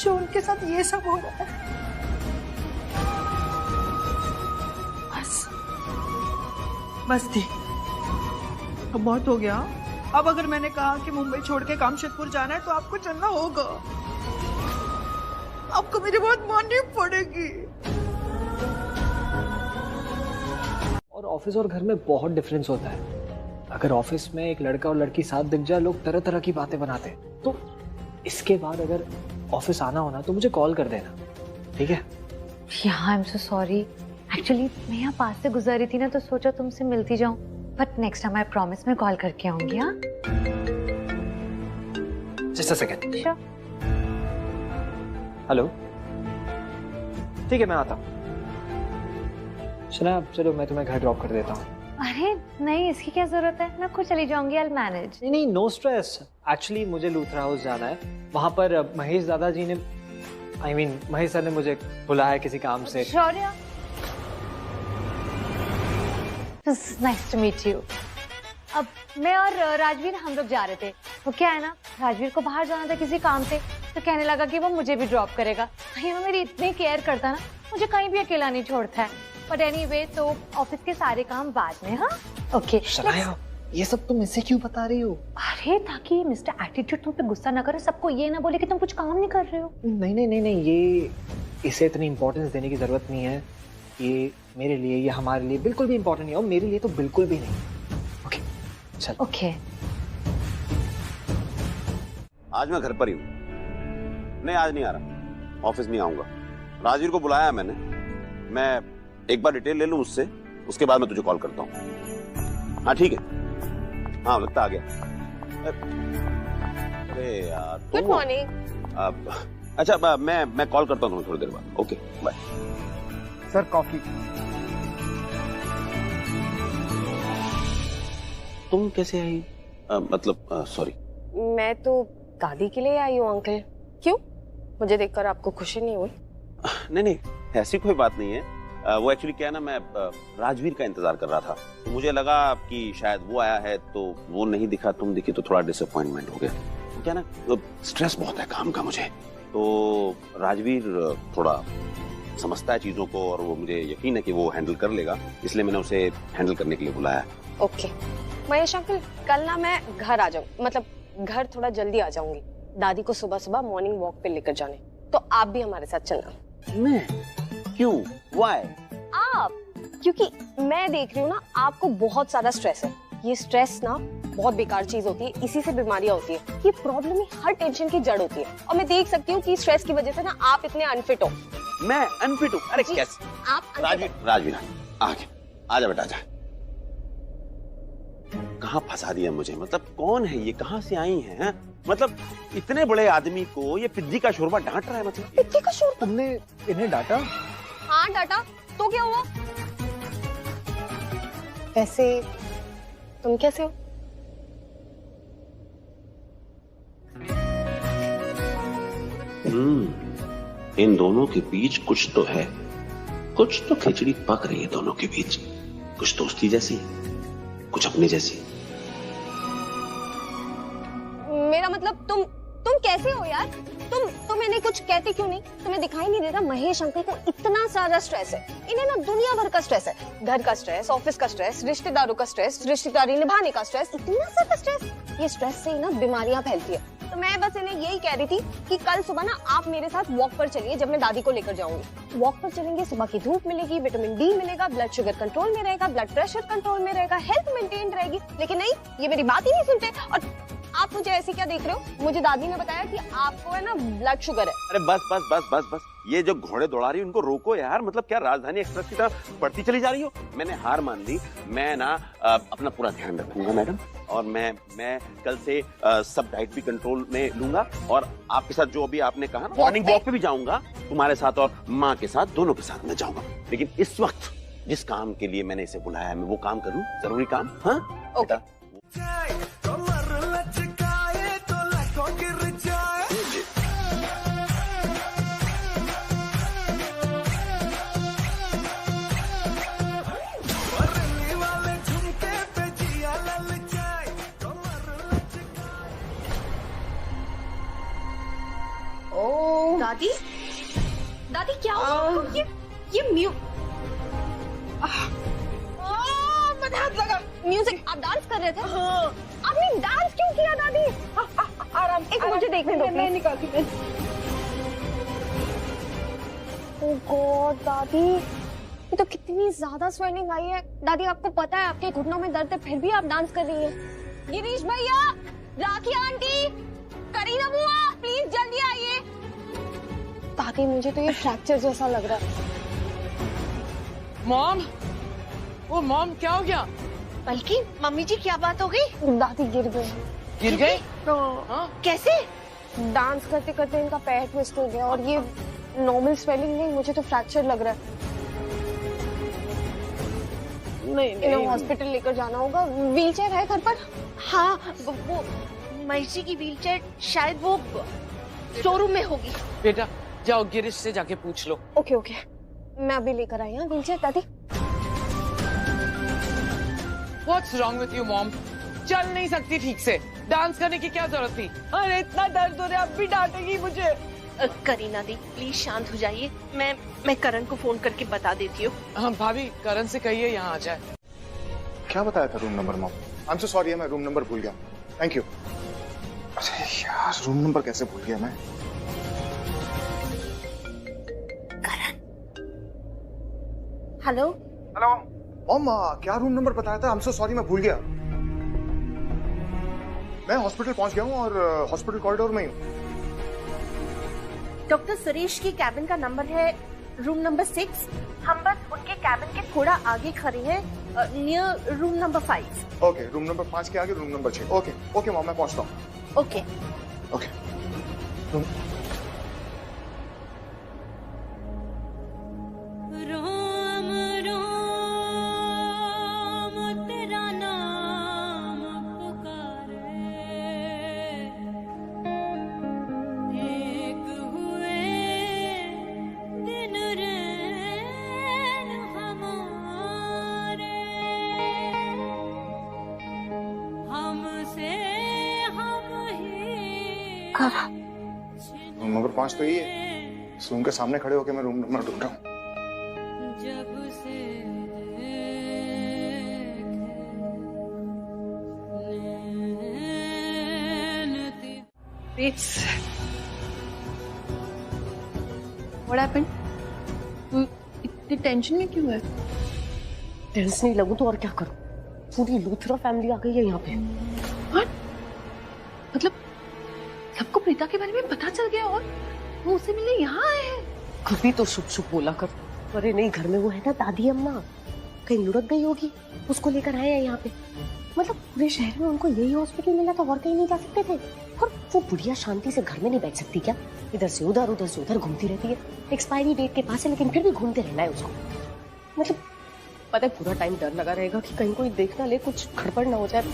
जो उनके साथ ये सब हो रहा है? बस दी, अब बहुत हो गया। अब अगर मैंने कहा कि मुंबई छोड़ के कामशेदपुर जाना है तो आपको चलना होगा। आपको मेरी बात माननी पड़ेगी। और ऑफिस और घर में बहुत डिफरेंस होता है। अगर ऑफिस में एक लड़का और लड़की साथ दिख जाए, लोग तरह तरह की बातें बनाते हैं। तो इसके बाद अगर ऑफिस आना होना तो मुझे कॉल कर देना, ठीक है? I am so sorry. Actually मैं यहाँ पास से गुजर रही थी ना, तो सोचा तुमसे मिलती जाऊं, but next time I promise मैं कॉल करके आऊंगी। हाँ, just a second. Sure. Hello, ठीक है मैं आता हूँ। चलो मैं तुम्हें घर ड्रॉप कर देता हूँ। अरे नहीं, इसकी क्या जरूरत है, मैं खुद चली जाऊंगी। I manage. नहीं, नो स्ट्रेस। एक्चुअली मुझे लूथरा हाउस जाना है। वहाँ पर महेश दादाजी ने, महेश सर ने मुझे बुलाया किसी काम से। शौर्य, नाइस टू मीट यू। अब मैं और राजवीर हम लोग जा रहे थे, तो क्या है ना, राजवीर को बाहर जाना था किसी काम से, तो कहने लगा कि वो मुझे भी ड्रॉप करेगा। वो मेरी इतनी केयर करता ना, मुझे कहीं भी अकेला नहीं छोड़ता है। बट एनीवे, तो ऑफिस के सारे काम बाद में। हाँ, ओके। ये सब तुम इसे क्यों बता रही हो? अरे ताकि मिस्टर एटीट्यूड तुम पे गुस्सा ना करे, सबको ये ना बोले कि तुम कुछ काम नहीं कर रहे हो। नहीं, ये इसे इतनी इम्पोर्टेंस देने की जरूरत नहीं है। ये मेरे लिए, ये हमारे लिए बिल्कुल भी इम्पोर्टेंट नहीं है, और मेरे लिए तो बिल्कुल भी नहीं। ओके, चल। ओके। आज मैं घर पर ही हूँ। नहीं, आज नहीं आ रहा, ऑफिस नहीं आऊंगा। राजवीर को बुलाया मैंने, मैं एक बार डिटेल ले लूं उससे, उसके बाद मैं तुझे कॉल करता हूँ। हाँ ठीक है। हाँ लगता आ गया। अरे यार गुड मॉर्निंग। अच्छा मैं कॉल करता हूँ तुम्हें थोड़ी देर बाद। Okay bye. Sir coffee. तुम कैसे आई? मतलब सॉरी। मैं तो दादी के लिए आई हूँ अंकल। क्यों, मुझे देखकर आपको खुशी नहीं हुई? नहीं ऐसी कोई बात नहीं है। वो एक्चुअली क्या है ना, मैं राजवीर का इंतजार कर रहा था, तो मुझे लगा कि शायद वो आया है, तो वो नहीं दिखा, तुम दिखी, तो थोड़ा डिसअपॉइंटमेंट हो गया। तो क्या ना, स्ट्रेस बहुत है काम का मुझे, तो राजवीर थोड़ा समझता है चीजों को और वो मुझे यकीन है कि वो हैंडल कर लेगा, इसलिए मैंने उसे हैंडल करने के लिए बुलाया है। ओके महेश अंकल, कल ना मैं घर आ जाऊँ, मतलब घर थोड़ा जल्दी आ जाऊंगी, दादी को सुबह सुबह मॉर्निंग वॉक पे लेकर जाने, तो आप भी हमारे साथ चलना। मैं? क्यों? व्हाई? आप, क्योंकि मैं देख रही हूँ ना आपको बहुत सारा स्ट्रेस है। ये स्ट्रेस ना बहुत बेकार चीज होती है, इसी से बीमारियां होती है। ये प्रॉब्लम ही हर टेंशन की जड़ होती है, और मैं देख सकती हूँ कि स्ट्रेस की वजह से ना आप इतने अनफिट हो। मैं अनफिट हूँ? अरे कैसे? आप राजवीर आगे आजा बेटा आजा। कहाँ फंसा दिया मुझे, मतलब कौन है ये, कहाँ से आई हैं? मतलब इतने बड़े आदमी को ये पिद्दी का शोरबा डांट रहा है, मतलब पिद्दी का शोरबा? तुमने इन्हें डांटा? हाँ डांटा, तो क्या हुआ? वैसे तुम कैसे हो? इन दोनों के बीच कुछ तो है, कुछ तो खिचड़ी पक रही है दोनों के बीच, कुछ दोस्ती जैसी, कुछ अपने जैसी। मेरा मतलब तुम कैसे हो यार? तुम इन्हें कुछ कहते क्यों नहीं? तुम्हें दिखाई नहीं देता महेश अंकल को इतना सारा स्ट्रेस है, इन्हें ना दुनिया भर का स्ट्रेस है, घर का स्ट्रेस, ऑफिस का स्ट्रेस, रिश्तेदारों का स्ट्रेस, रिश्तेदारी निभाने का स्ट्रेस, इतना सारा स्ट्रेस। ये स्ट्रेस से ही ना बीमारियां फैलती है। तो मैं बस इन्हें यही कह रही थी कि कल सुबह ना आप मेरे साथ वॉक पर चलिए, जब मैं दादी को लेकर जाऊंगी। वॉक पर चलेंगे, सुबह की धूप मिलेगी, विटामिन डी मिलेगा, ब्लड शुगर कंट्रोल में रहेगा, ब्लड प्रेशर कंट्रोल में रहेगा, हेल्थ मेंटेन रहेगी। लेकिन नहीं, ये मेरी बात ही नहीं सुनते। और आप मुझे ऐसे क्या देख रहे हो? मुझे दादी ने बताया कि आपको है ना ब्लड शुगर है। अरे बस बस बस बस बस, ये जो घोड़े दौड़ा रही है उनको रोको यार। मतलब क्या राजधानी एक्सप्रेस की तरफ बढ़ती चली जा रही हो? मैंने हार मान ली, मैं ना अपना पूरा ध्यान रखूंगा मैडम, और मैं कल से सब डाइट भी कंट्रोल में लूंगा, और आपके साथ जो अभी आपने कहा ना, मॉर्निंग वॉक पे भी जाऊंगा तुम्हारे साथ, और माँ के साथ, दोनों के साथ मैं जाऊंगा। लेकिन इस वक्त जिस काम के लिए मैंने इसे बुलाया है, मैं वो काम करूँ, जरूरी काम। हाँ ओके। दादी दादी क्या हुआ? ये म्यूजिक, आप डांस कर रहे थे? आपने डांस क्यों किया दादी? आराम, एक मुझे देखने दो। मैं निकालती हूँ। ओह गॉड दादी, ये तो कितनी ज्यादा स्वेलिंग आई है। दादी आपको पता है आपके घुटनों में दर्द है, फिर भी आप डांस कर रही हैं। गिरीश भैया, राखी आंटी, करीना बुआ, प्लीज जल्दी आइए। दादी मुझे तो ये फ्रैक्चर जैसा लग रहा है। मॉम, ओ मॉम क्या हो गया? बल्कि मम्मी जी क्या बात हो गई? दादी गिर गए। गिर गए? कैसे? डांस करते करते इनका पैर ट्विस्ट हो गया, और ये नॉर्मल स्वेलिंग नहीं, मुझे तो फ्रैक्चर लग रहा है। नहीं इन्हें हॉस्पिटल लेकर जाना होगा। व्हीलचेयर है घर पर? हाँ, वो महेश जी की व्हीलचेयर शायद वो शोरूम में होगी। बेटा जाओ गिरीश से जाके पूछ लो। ओके ओके, मैं अभी लेकर आई हूँ व्हीलचेयर। दादी What's wrong with you, mom? चल नहीं सकती ठीक से, डांस करने की क्या जरूरत थी? अरे इतना दर्द हो रहा है, अब भी डांटेगी मुझे। करीना दी प्लीज शांत हो जाइए, मैं करण को फोन करके बता देती हूँ। हाँ भाभी, करण से कहिए यहाँ आ जाए। क्या बताया था room number mom? I am so sorry, मैं रूम नंबर भूल गया। Thank you. अरे यार, रूम नंबर कैसे भूल गया मैं? हेलो हेलो मॉम, क्या रूम नंबर बताया था? आई एम सो सॉरी, मैं भूल गया। मैं हॉस्पिटल पहुंच गया हूँ और हॉस्पिटल कॉरिडोर में ही हूँ। डॉक्टर सुरेश की कैबिन का नंबर है रूम नंबर 6। हम बस उनके कैबिन के थोड़ा आगे खड़े हैं, near room number 5। Okay, room number 5 के आगे room number 6। Okay okay mom, मैं पहुंचता हूँ। Okay okay. रूम नंबर 5 तो यही है। इस रूम के सामने खड़े होकर मैं रूम नंबर ढूंढ रहा हूँ। What happened? तू इतनी टेंशन में क्यों है? टेंशन नहीं लगू तो और क्या करूं? पूरी लूथरा फैमिली आ गई है यहाँ पे। मतलब सबको प्रीता के बारे में पता चल गया और वो उसे मिलने यहाँ आए हैं। कभी तो शुभ शुभ बोला कर। अरे नहीं, घर में वो है ना दादी अम्मा, कहीं लुढ़क गई होगी, उसको लेकर आए हैं यहाँ पे। मतलब पूरे शहर में उनको यही हॉस्पिटल मिला था और कहीं नहीं जा सकते थे। और वो बुढ़िया शांति से घर में नहीं बैठ सकती क्या? इधर से उधर घूमती रहती है। एक्सपायरी डेट के पास है लेकिन फिर भी घूमते रहना है उसको। मतलब पता है पूरा टाइम डर लगा रहेगा कि कहीं कोई देख ना ले, कुछ गड़बड़ ना हो जाए।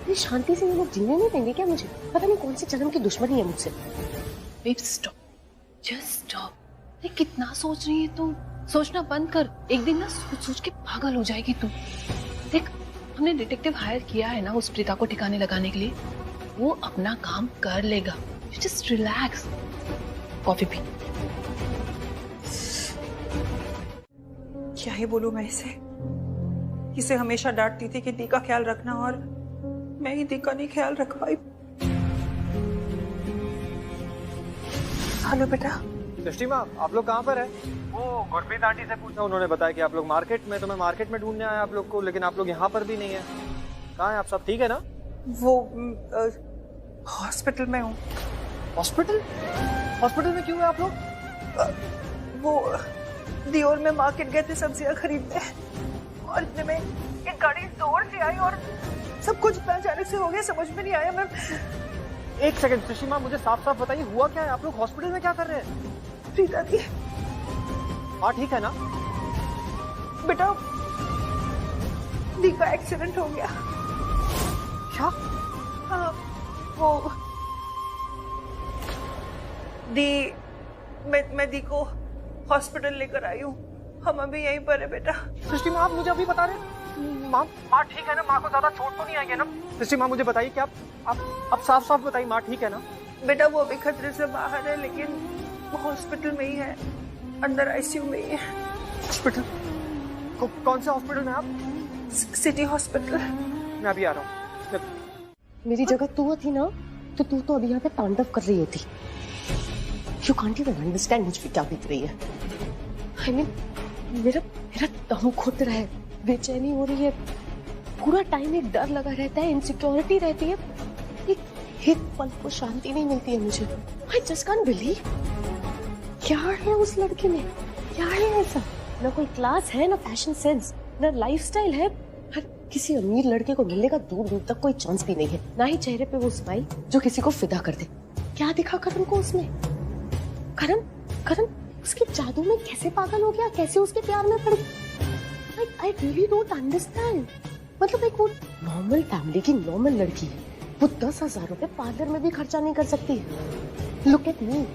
ये शांति से ये लोग जीने नहीं देंगे क्या मुझे? पता नहीं कौन से जन्म की दुश्मनी है मुझसे। Stop, just stop. ये कितना सोच रही है तू? सोचना बंद कर। एक दिन ना सोच सोच के पागल हो जाएगी तू। देख, हमने डिटेक्टिव हायर किया है ना उस प्रीता को ठिकाने लगाने के लिए। वो अपना काम कर लेगा। You just relax. Coffee P. क्या ही बोलूं मैं इसे हमेशा डांटती थी कि दी का ख्याल रखना, और मैं ही दी का नहीं ख्याल रख पाई। हेलो बेटा। दृष्टि माँ, आप लोग कहाँ पर है? वो गुरप्रीत आंटी से पूछा, उन्होंने बताया कि आप लोग मार्केट में, तो मैं मार्केट में ढूंढने आया आप लोग को, लेकिन आप लोग यहाँ पर भी नहीं है। कहाँ है आप? सब ठीक है ना? वो हॉस्पिटल में हूँ। हॉस्पिटल? हॉस्पिटल में क्यों है आप लोग? वो दियोर में मार्केट गए थे सब्जियां खरीदने, और इतने में एक गाड़ी जोर से आई और सब कुछ इतना अचानक से हो गया, समझ में नहीं आया। मैं एक सेकंड सुषि माँ, मुझे साफ साफ बताइए हुआ क्या है? आप लोग हॉस्पिटल में क्या कर रहे हैं? प्रीता दी हाँ ठीक है ना? बेटा दी का एक्सीडेंट हो गया। क्या? हाँ, वो दी, मैं दी को हॉस्पिटल लेकर आई हूँ। हम अभी यहीं पर है बेटा। सृष्टि माँ, आप मुझे अभी बता रहे? माँ ठीक है ना? माँ को ज्यादा चोट तो नहीं आई है ना? सृष्टि माँ मुझे बताइए कि आप साफ साफ बताइए, माँ ठीक है ना? बेटा वो अभी खतरे से बाहर है, लेकिन वो हॉस्पिटल में ही है, अंदर आईसीयू में ही है। हॉस्पिटल? कौन से हॉस्पिटल में आप? City hospital. मैं अभी आ रहा हूँ। मेरी जगह तू थी ना, तो तू तो अभी यहाँ पे तांडव कर रही होती। You can't even understand मुझ पे क्या बीत रही है। I mean, मेरा दम घुट रहा है, बेचैनी हो रही है, पूरा टाइम एक डर लगा रहता है, इनसिक्योरिटी रहती है, एक पल को शांति नहीं मिलती है मुझे। I just can't believe। क्या है उस लड़के में? क्या है ऐसा? ना कोई क्लास है, ना फैशन सेंस, ना लाइफस्टाइल है। किसी अमीर लड़के को मिलने का दूर दूर तक कोई चांस भी नहीं है। ना ही चेहरे पे वो स्माइल जो किसी को फिदा कर दे। क्या दिखा करण को उसमें? करण उसके जादू में कैसे पागल हो गया, कैसे उसके प्यार में पड़ गया? I really don't understand। मतलब एक वो नॉर्मल फैमिली की नॉर्मल लड़की है, वो 10,000 रुपए पार्लर में भी खर्चा नहीं कर सकती। लुक एट मी,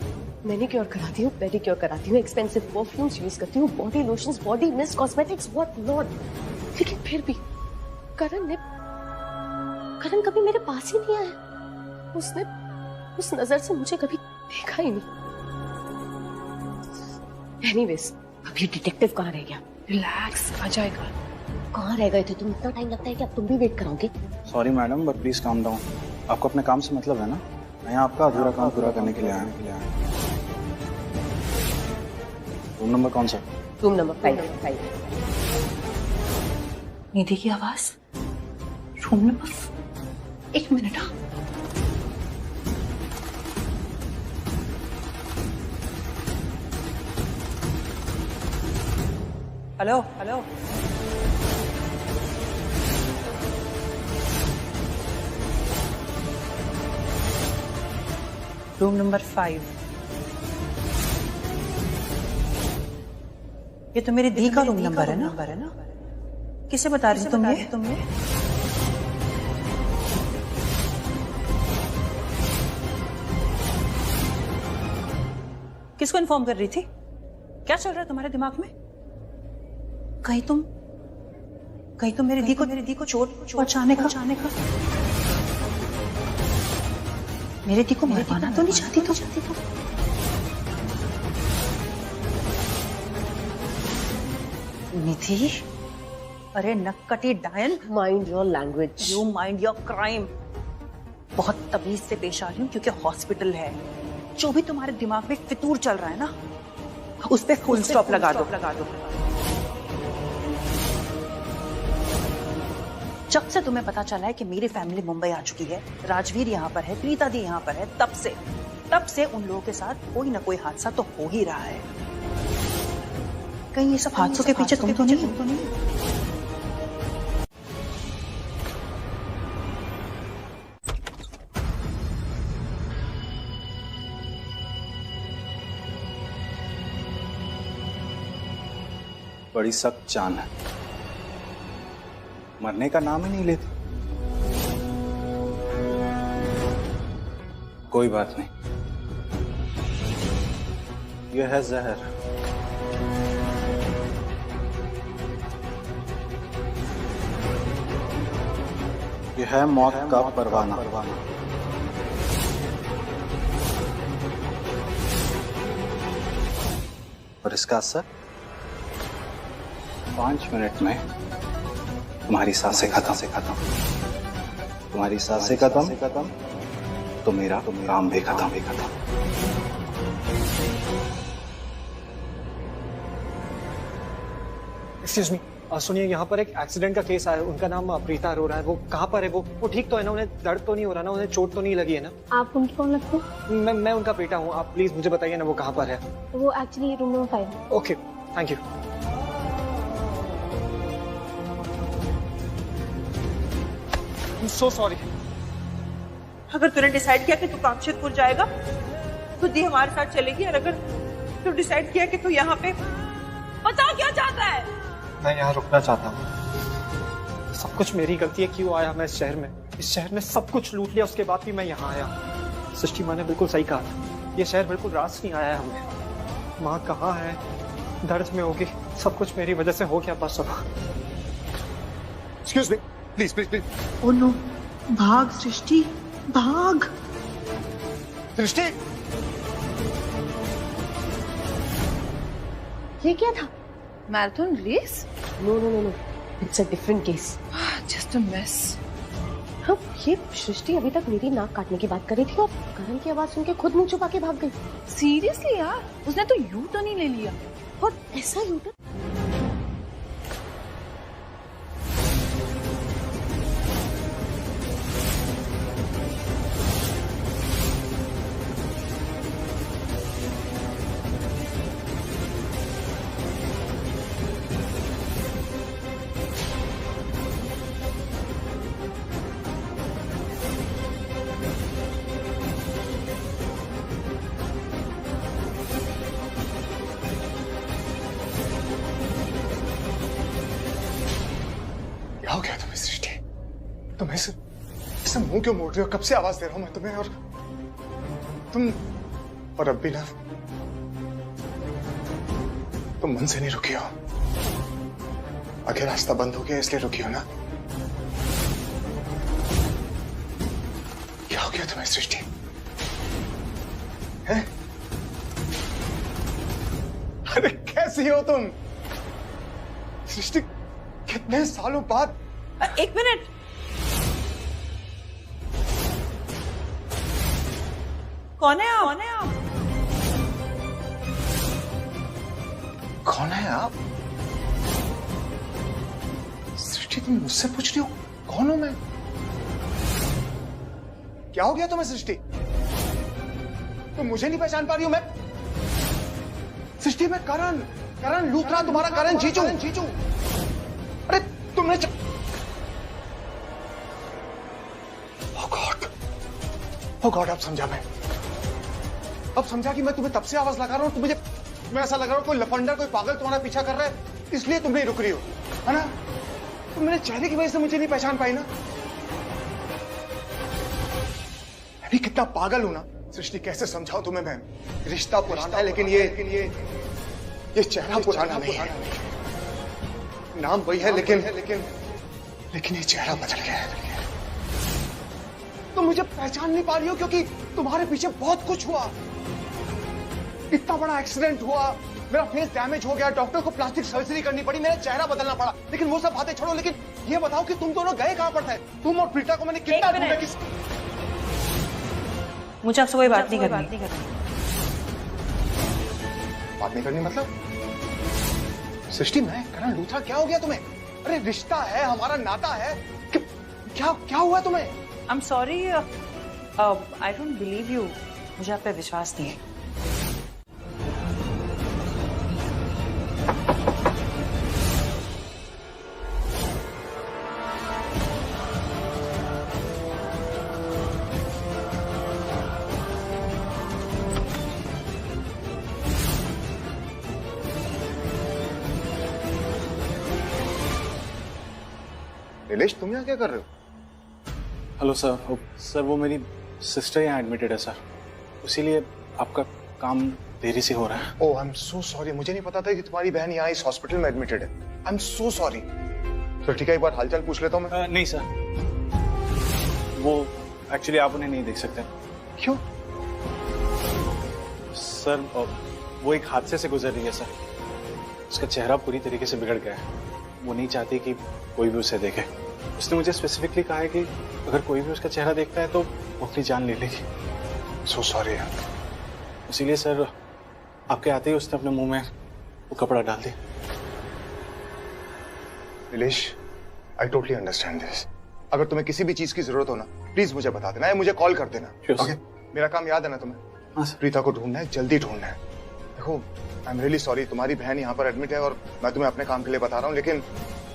मैनिक्योर कराती हूँ, पेडिक्योर कराती हूँ, एक्सपेंसिव परफ्यूम्स यूज करती हूँ, body lotions, body mist, cosmetics, what not. लेकिन फिर भी करण कभी मेरे पास ही नहीं आया। उसने उस नजर से मुझे कभी देखा ही नहीं। एनीवेज, अब ये डिटेक्टिव कहाँ रह गया? रिलैक्स, आ जाएगा। कहाँ रह गए थे तुम? इतना टाइम लगता है कि अब तुम भी वेट कराओगे? Sorry madam, but please calm down. आपको अपने काम से मतलब है ना? मैं आपका अधूरा काम पूरा करने के लिए आया। रूम नंबर कौन सा? Room number 5। निधि की आवाज। रूम नंबर एक मिनट। हाँ, हेलो हेलो, रूम नंबर 5। ये तो मेरी दी का रूम नंबर है ना? किसे बता रही तुम ये? किसको इन्फॉर्म कर रही थी? क्या चल रहा है तुम्हारे दिमाग में? कहीं तुम मेरी दी को चोट पहुंचाने का मेरे दी को मरवाना तो नहीं चाहती तो? निधि, अरे नक्कटी डायन, mind your language. You mind your crime. बहुत तमीज से पेश आ रही हूँ क्योंकि हॉस्पिटल है। जो भी तुम्हारे दिमाग में फितूर चल रहा है ना, उस पे फुल स्टॉप लगा दो। जब से तुम्हें पता चला है कि मेरी फैमिली मुंबई आ चुकी है, राजवीर यहाँ पर है, प्रीता दी यहाँ पर है, तब से उन लोगों के साथ कोई ना कोई हादसा तो हो ही रहा है। कहीं ये सब हादसों के पीछे तुम तो नहीं? बड़ी सख्त जान है, मरने का नाम ही नहीं लेती। कोई बात नहीं, यह है जहर। यह है मौत का परवाना। और इसका असर 5 मिनट में तुम्हारी सांसें खत्म। तुम्हारी सांसें खत्म तो मेरा काम भी खत्म। एक्सक्यूज मी, सुनिए, यहाँ पर एक एक्सीडेंट का केस आया है। उनका नाम प्रीता अरोरा है। वो कहाँ पर है? वो ठीक तो है ना? उन्हें दर्द तो नहीं हो रहा ना? उन्हें चोट तो नहीं लगी है ना? आप उनकी कौन लगते हैं? मैं उनका बेटा हूँ। आप प्लीज मुझे बताइए ना वो कहाँ पर है। वो actually room number 5। Okay, thank you. So sorry. अगर तूने डिसाइड किया कि तू कामशेदपुर जाएगा तो दी हमारे साथ चलेगी, और अगर तू डिसाइड किया कि तू यहाँ पे, बता क्या चाहता है? मैं यहाँ रुकना चाहता हूँ। सब कुछ मेरी गलती है। क्यों आया मैं इस शहर में? इस शहर ने सब कुछ लूट लिया, उसके बाद भी मैं यहाँ आया। सृष्टि माँ ने बिल्कुल सही कहा था, ये शहर बिल्कुल रास नहीं आया है हमें। माँ कहाँ है? दर्द में होगी। सब कुछ मेरी वजह से हो गया। बस अब excuse me, please. Oh no, भाग सृष्टि, भाग। सृष्टि, ये क्या था? Marathon race? No, it's a different case. Just a mess. हाँ, ये सृष्टि अभी तक मेरी नाक काटने की बात कर रही थी और करण की आवाज सुन के खुद मुंह छुपा के भाग गई। सीरियसली यार, उसने तो यू टर्न ही ले लिया। और ऐसा यू टर्न? क्या हो गया तुम्हें सृष्टि? तुम ऐसे मुंह क्यों मोड़ रही हो? कब से आवाज दे रहा हूं मैं तुम्हें, और तुम, और अब भी ना तुम मन से नहीं रुकी हो। आखिर रास्ता बंद हो गया इसलिए रुकी हो ना? क्या हो गया तुम्हें सृष्टि? है? अरे कैसी हो तुम सृष्टि? कितने सालों बाद? एक मिनट, कौन है आप? कौन है आप? सृष्टि, तुम मुझसे पूछ रही हो कौन हूं मैं? क्या हो गया तुम्हें सृष्टि? तुम मुझे नहीं पहचान पा रही हो? मैं सृष्टि, मैं करण लूथरा, तुम्हारा करण जीजू। अरे तुमने ओह गॉड, अब समझा मैं। अब समझा कि मैं तुम्हें तब से आवाज लगा रहा हूं, मुझे मैं ऐसा लग रहा हूं कोई लफंडर, कोई पागल तुम्हारा पीछा कर रहा है, इसलिए तुम नहीं रुक रही हो, है ना? तुम मेरे चेहरे की वजह से मुझे नहीं पहचान पाई ना? मैं भी कितना पागल हूं ना सृष्टि, कैसे समझाऊं तुम्हें मैं? रिश्ता पुराना है लेकिन ये चेहरा पुराना नहीं है। नाम वही है लेकिन ये चेहरा बदल गया है। तुम मुझे पहचान नहीं पा रही हो क्योंकि तुम्हारे पीछे बहुत कुछ हुआ। इतना बड़ा एक्सीडेंट हुआ, मेरा फेस डैमेज हो गया, डॉक्टर को प्लास्टिक सर्जरी करनी पड़ी, मेरा चेहरा बदलना पड़ा। लेकिन वो सब बातें छोड़ो, लेकिन ये बताओ कि तुम दोनों गए कहां पर थे? तुम और प्रीता को मैंने कितना ढूंढा? मुझे आपसे कोई बात नहीं करनी। बात नहीं करनी मतलब? सृष्टि, मैं करण लूथरा, क्या हो गया तुम्हें? अरे रिश्ता है, हमारा नाता है, क्या हुआ तुम्हें? I am sorry, I don't believe you. मुझे आप पे विश्वास नहीं है। नीलेश, तुम यहाँ क्या कर रहे हो? Hello sir. सर वो मेरी सिस्टर यहाँ एडमिटेड है सर, इसीलिए आपका काम देरी से हो रहा है। ओह आई एम सो सॉरी, मुझे नहीं पता था कि तुम्हारी बहन यहाँ इस हॉस्पिटल में एडमिटेड है। I am so sorry. तो ठीक है, एक बार हालचाल पूछ लेता हूँ मैं। नहीं सर, वो एक्चुअली आप उन्हें नहीं देख सकते। क्यों? सर वो एक हादसे से गुजर रही है सर, उसका चेहरा पूरी तरीके से बिगड़ गया है। वो नहीं चाहती कि कोई भी उसे देखे। उसने मुझे स्पेसिफिकली कहा है कि अगर कोई भी उसका चेहरा देखता है तो वो अपनी जान ले लेगी। सो सॉरी यार। इसीलिए सर आपके आते ही उसने अपने मुंह में वो कपड़ा डाल दिया। Nilesh, I totally understand this. अगर तुम्हें किसी भी चीज की जरूरत हो ना, प्लीज मुझे बता देना या मुझे कॉल कर देना। ओके? मेरा काम याद है ना तुम्हें? हाँ सर। प्रीता को ढूंढना है, जल्दी ढूंढना है। देखो आई एम रियली सॉरी, तुम्हारी बहन यहाँ पर एडमिट है और मैं तुम्हें अपने काम के लिए बता रहा हूँ, लेकिन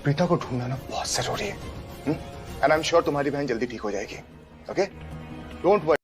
प्रीता को ढूंढना ना बहुत जरूरी है। एंड आई एम श्योर तुम्हारी बहन जल्दी ठीक हो जाएगी। ओके? Don't worry.